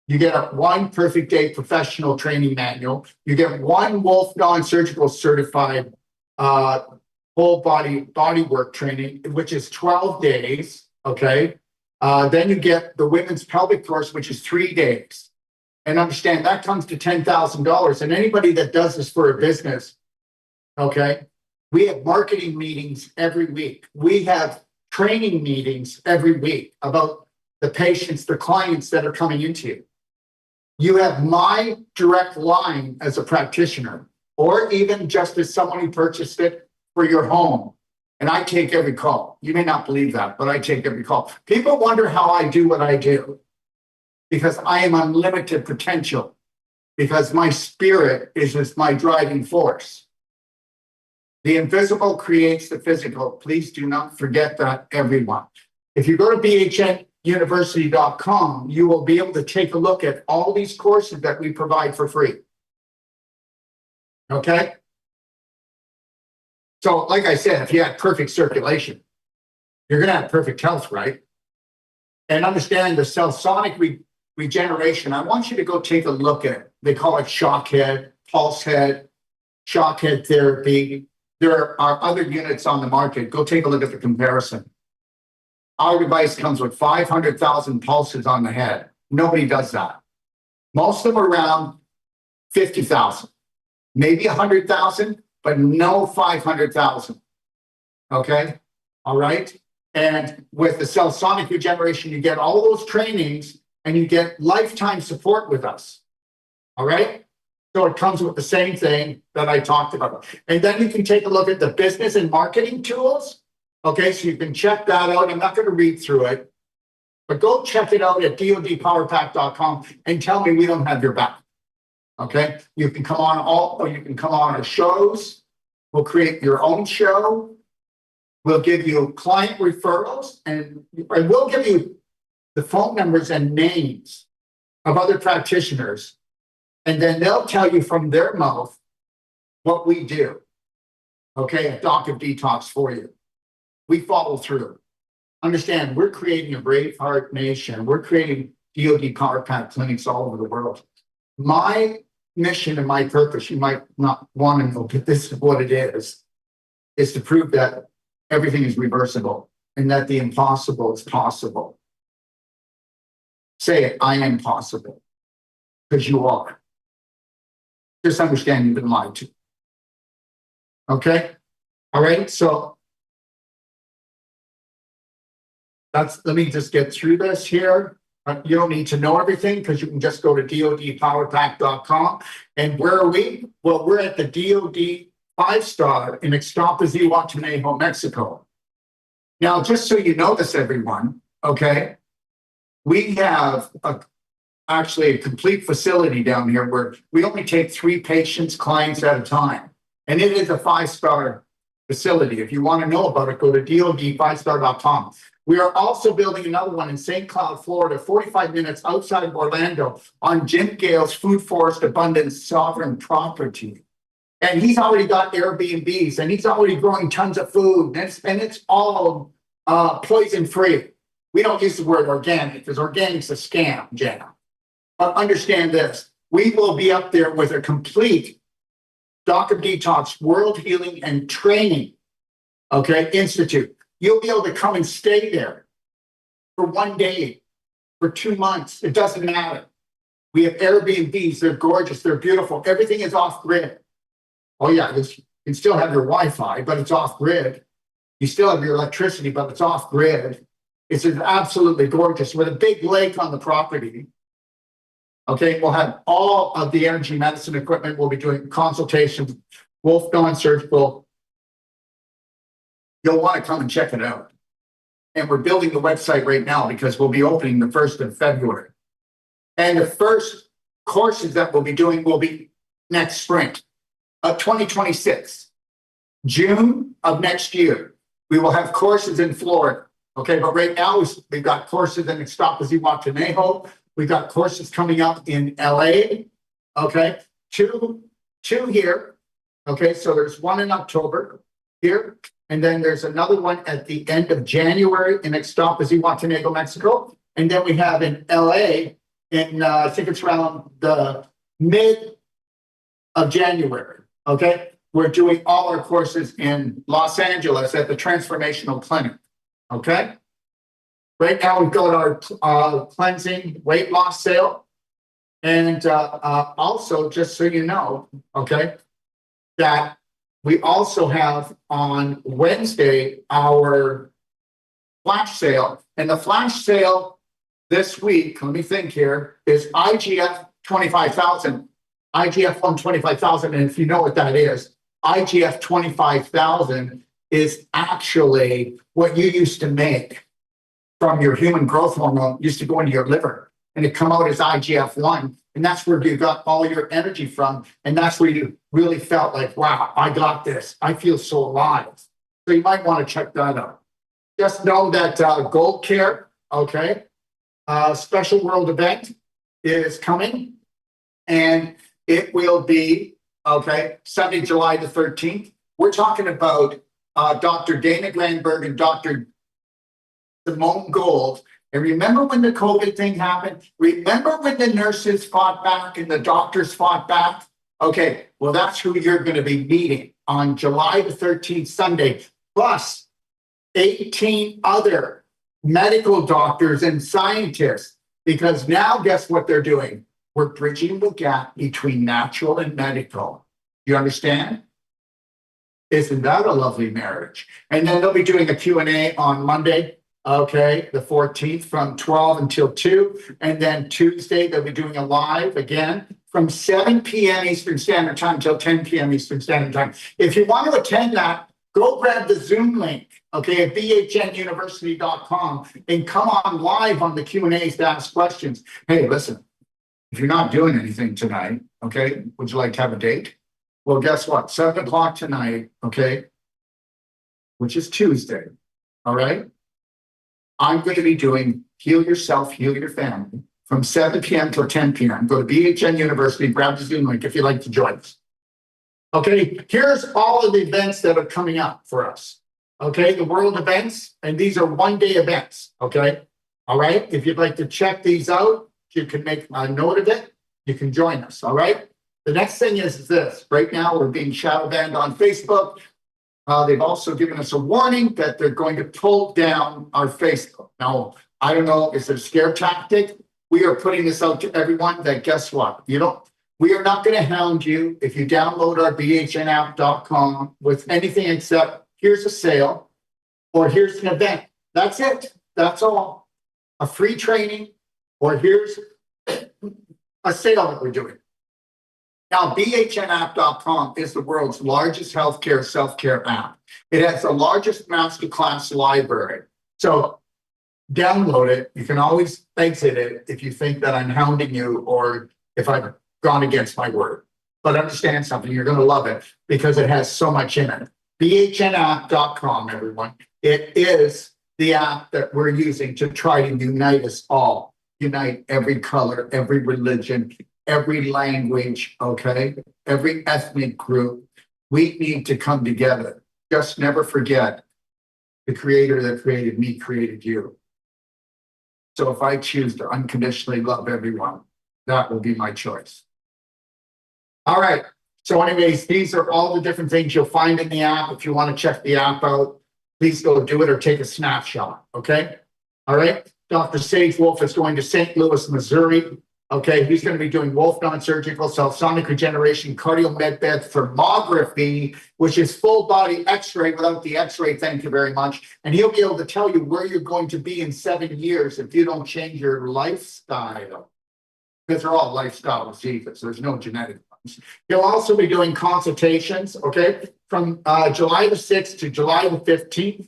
You get a 1 perfect day professional training manual. You get 1 Wolf non-surgical certified full body work training, which is 12 days. Okay. Then you get the women's pelvic course, which is 3 days. And understand that comes to $10,000. And anybody that does this for a business, okay, we have marketing meetings every week. We have training meetings every week about the patients, the clients that are coming into you. You have my direct line as a practitioner, or even just as someone who purchased it for your home. And I take every call. You may not believe that, but I take every call. People wonder how I do what I do, because I am unlimited potential, because my spirit is my driving force. The invisible creates the physical. Please do not forget that, everyone. If you go to bhnuniversity.com, you will be able to take a look at all these courses that we provide for free. Okay? So, like I said, if you had perfect circulation, you're going to have perfect health, right? and understand the cell sonic regeneration. I want you to go take a look at it. They call it shock head, pulse head, shock head therapy. There are other units on the market. Go take a look at the comparison. Our device comes with 500,000 pulses on the head. Nobody does that. Most of them are around 50,000, maybe 100,000, but no 500,000. Okay. All right. And with the cell sonic regeneration, you get all those trainings and you get lifetime support with us. All right. So it comes with the same thing that I talked about. And then you can take a look at the business and marketing tools. Okay. So you can check that out. I'm not going to read through it, but go check it out at dodpowerpack.com and tell me we don't have your back. Okay. You can come on our shows. We'll create your own show. We'll give you client referrals and we'll give you the phone numbers and names of other practitioners. And then they'll tell you from their mouth what we do. Okay, a doc of detox for you. We follow through. Understand, we're creating a Braveheart nation. We're creating DoD Power Pack clinics all over the world. My mission and my purpose, you might not want to know, but this is what it is to prove that everything is reversible and that the impossible is possible. Say it, I am possible, because you are. Just understand you've been lied to. Okay? All right, so let me just get through this here. You don't need to know everything because you can just go to dodpowerpack.com. And where are we? Well, we're at the DoD 5-star in Ixtapa, Zihuatanejo, Mexico. Now, just so you know this, everyone, okay, we have actually a complete facility down here where we only take 3 patients, clients at a time. And it is a 5-star facility. If you want to know about it, go to dod5star.com. We are also building another one in St. Cloud, Florida, 45 minutes outside of Orlando on Jim Gale's Food Forest Abundance sovereign property. And he's already got Airbnbs and he's already growing tons of food and it's all poison free. We don't use the word organic because organic's a scam, Jenna. But understand this, we will be up there with a complete Doc of Detox World Healing and Training, okay, Institute. You'll be able to come and stay there for 1 day, for 2 months. It doesn't matter. We have Airbnbs. They're gorgeous. They're beautiful. Everything is off grid. Oh yeah, you can still have your Wi-Fi, but it's off grid. You still have your electricity, but it's off grid. It's absolutely gorgeous with a big lake on the property. Okay, we'll have all of the energy medicine equipment. We'll be doing consultations, Wolf non-surgical. You'll want to come and check it out. And we're building the website right now because we'll be opening the 1st of February. And the first courses that we'll be doing will be next spring of 2026. June of next year, we will have courses in Florida. Okay, but right now we've got courses in Ixtapa, Zihuatanejo. We've got courses coming up in LA. Okay, two here. Okay, so there's one in October here. And then there's another one at the end of January in Ixtapa, Zihuatanejo, Mexico. And then we have in LA in, I think it's around the mid of January. Okay, we're doing all our courses in Los Angeles at the Transformational Clinic. Okay, right now we've got our cleansing weight loss sale. And also, just so you know, okay, that we also have on Wednesday our flash sale. And the flash sale this week, let me think here, is IGF 25,000. IGF 125,000. And if you know what that is, IGF 25,000 is actually what you used to make from your human growth hormone, used to go into your liver. And it come out as IGF-1. And that's where you got all your energy from. And that's where you really felt like, wow, I got this. I feel so alive. So you might want to check that out. Just know that Gold Care, okay, special world event is coming. And it will be, okay, Sunday, July the 13th. We're talking about Dr. Dana Granberg and Dr. Simone Gold And remember when the COVID thing happened? Remember when the nurses fought back and the doctors fought back? Okay, well, that's who you're going to be meeting on July the 13th, Sunday, plus 18 other medical doctors and scientists. Because now, guess what they're doing? We're bridging the gap between natural and medical. You understand? Isn't that a lovely marriage? And then they'll be doing a Q&A on Monday, okay, the 14th from 12 until 2. And then Tuesday, they'll be doing a live again from 7 p.m. Eastern Standard Time till 10 p.m. Eastern Standard Time. If you want to attend that, go grab the Zoom link, okay, at bhnuniversity.com and come on live on the Q&As to ask questions. Hey, listen, if you're not doing anything tonight, okay, would you like to have a date? Well, guess what? 7 o'clock tonight, okay, which is Tuesday, all right? I'm going to be doing Heal Yourself, Heal Your Family from 7 p.m. till 10 p.m. Go to BHN University, grab the Zoom link if you'd like to join us. Okay, here's all of the events that are coming up for us. Okay, the world events, and these are one-day events, okay? All right, if you'd like to check these out, you can make a note of it. You can join us, all right? The next thing is this. Right now, we're being shadow banned on Facebook. They've also given us a warning that they're going to pull down our Facebook. Now, I don't know, is it a scare tactic? We are putting this out to everyone that guess what? We are not going to hound you if you download our bhnapp.com with anything except here's a sale or here's an event. That's it. That's all. A free training or here's a sale that we're doing. Now, bhnapp.com is the world's largest healthcare self-care app. It has the largest masterclass library. So download it. You can always exit it if you think that I'm hounding you or if I've gone against my word. But understand something, you're going to love it because it has so much in it. bhnapp.com, everyone. It is the app that we're using to try to unite us all. Unite every color, every religion, every language, okay? Every ethnic group. We need to come together. Just never forget the creator that created me created you. So if I choose to unconditionally love everyone, that will be my choice. All right. So anyways, these are all the different things you'll find in the app. If you want to check the app out, please go do it or take a snapshot, okay? All right. Dr. Sage Wolf is going to St. Louis, Missouri. Okay, he's going to be doing Wolf non-surgical cell-sonic regeneration, cardio medbed thermography, which is full body x-ray without the x-ray, thank you very much. And he'll be able to tell you where you're going to be in 7 years if you don't change your lifestyle. Because they're all lifestyle diseases, there's no genetic ones. He'll also be doing consultations, okay, from July the 6th to July the 15th.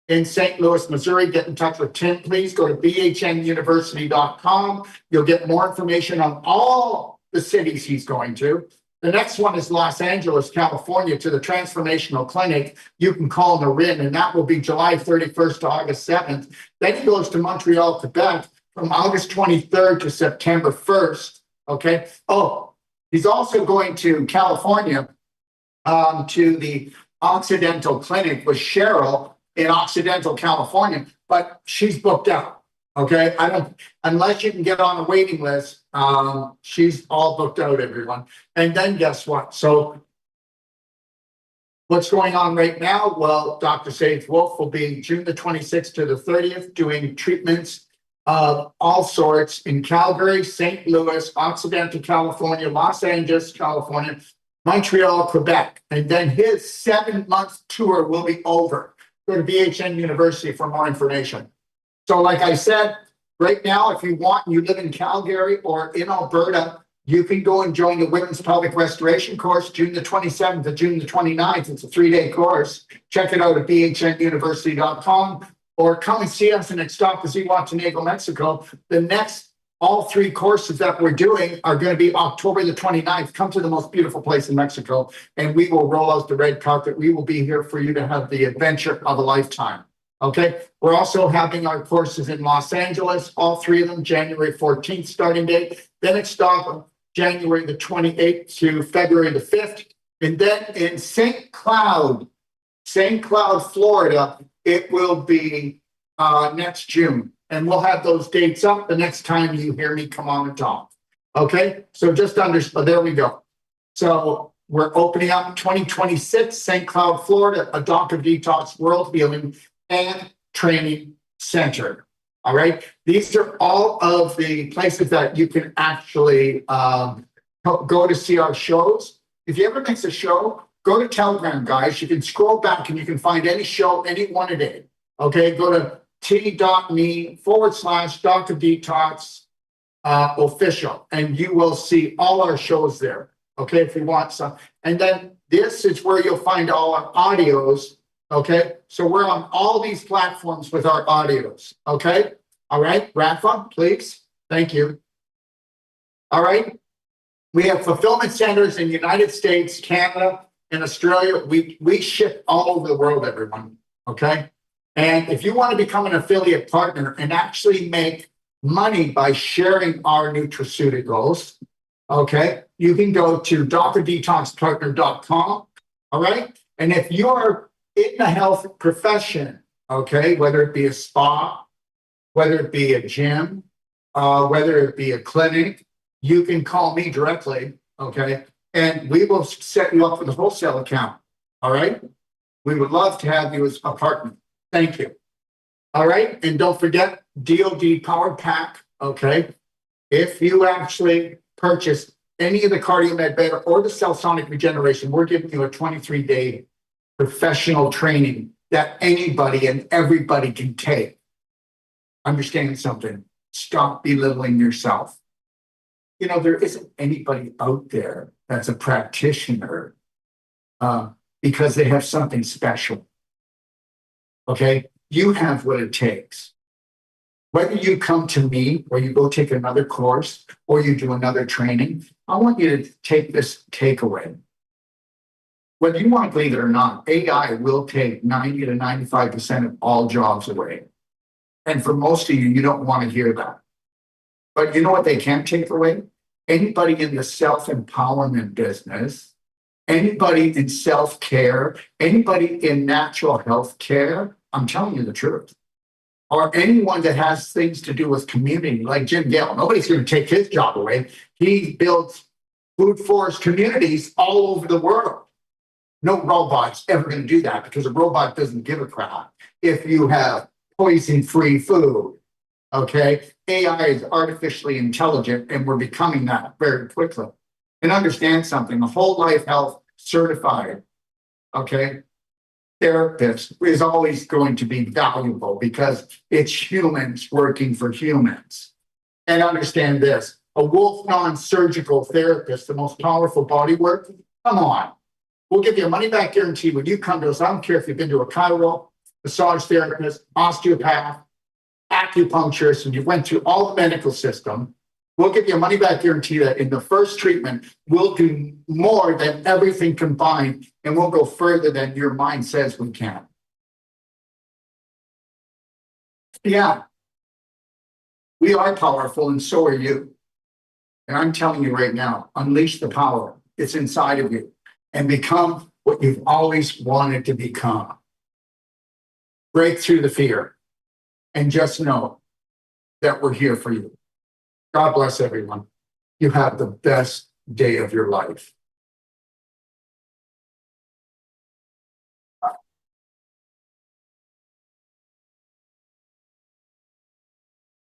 In St. Louis, Missouri. Get in touch with Tim, please. Go to bhnuniversity.com. You'll get more information on all the cities he's going to. The next one is Los Angeles, California, to the Transformational Clinic. You can call Narin, and that will be July 31st to August 7th. Then he goes to Montreal, Quebec, from August 23rd to September 1st. Okay. Oh, he's also going to California to the Occidental Clinic with Cheryl in Occidental, California, but she's booked out. Okay, unless you can get on a waiting list, she's all booked out, everyone. And then guess what? So what's going on right now? Well, Dr. Sage Wolf will be June the 26th to the 30th doing treatments of all sorts in Calgary, St. Louis, Occidental, California, Los Angeles, California, Montreal, Quebec. And then his 7-month tour will be over. Go to BHN University for more information. So like I said, right now, if you want, you live in Calgary or in Alberta, you can go and join the Women's Pelvic Restoration course, June the 27th to June the 29th. It's a 3-day course. Check it out at bhnuniversity.com or come and see us in Ixtapa, Montenegro, Mexico. The next, all 3 courses that we're doing are going to be October the 29th. Come to the most beautiful place in Mexico, and we will roll out the red carpet. We will be here for you to have the adventure of a lifetime. Okay. We're also having our courses in Los Angeles, all 3 of them, January 14th starting date. Then it's January the 28th to February the 5th. And then in St. Cloud, Florida, it will be next June. And we'll have those dates up the next time you hear me come on and talk. Okay, so just there we go. So we're opening up 2026, St. Cloud, Florida, a Doctor Detox World Healing and Training Center. All right, these are all of the places that you can actually go to see our shows. If you ever miss a show, go to Telegram, guys. You can scroll back and you can find any show, any one a day. Okay, go to t.me/Dr. Detox official, and you will see all our shows there. Okay, if you want some. And then this is where you'll find all our audios. Okay, so we're on all these platforms with our audios. Okay, all right, Rafa, please. Thank you. All right, we have fulfillment centers in the United States, Canada, and Australia. We ship all over the world, everyone. Okay, and if you want to become an affiliate partner and actually make money by sharing our nutraceuticals, okay, you can go to drdetoxpartner.com. All right, and if you're in the health profession, okay, whether it be a spa, whether it be a gym, whether it be a clinic, you can call me directly, okay, and we will set you up with a wholesale account. All right, we would love to have you as a partner. Thank you. All right, and don't forget DoD Power Pack, okay? If you actually purchase any of the Cardio Medbed or the Cell Sonic Regeneration, we're giving you a 23-day professional training that anybody and everybody can take. Understand something. Stop belittling yourself. You know, there isn't anybody out there that's a practitioner because they have something special. Okay? You have what it takes. Whether you come to me or you go take another course or you do another training, I want you to take this takeaway. Whether you want to believe it or not, AI will take 90 to 95% of all jobs away. And for most of you, you don't want to hear that. But you know what they can take away? Anybody in the self-empowerment business, anybody in self-care, anybody in natural health care, I'm telling you the truth. Or anyone that has things to do with community, like Jim Gale. Nobody's going to take his job away. He builds food forest communities all over the world. No robot's ever going to do that because a robot doesn't give a crap if you have poison-free food. Okay? AI is artificially intelligent, and we're becoming that very quickly. And understand something, a whole life health certified, okay, therapist is always going to be valuable because it's humans working for humans. And understand this, a Wolf non-surgical therapist, the most powerful body work, come on. We'll give you a money back guarantee when you come to us. I don't care if you've been to a chiro, massage therapist, osteopath, acupuncturist, and you went through all the medical system. We'll give you a money back guarantee that in the first treatment, we'll do more than everything combined, and we'll go further than your mind says we can. Yeah, we are powerful, and so are you. And I'm telling you right now, unleash the power. It's inside of you and become what you've always wanted to become. Break through the fear and just know that we're here for you. God bless everyone. You have the best day of your life.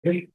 Okay.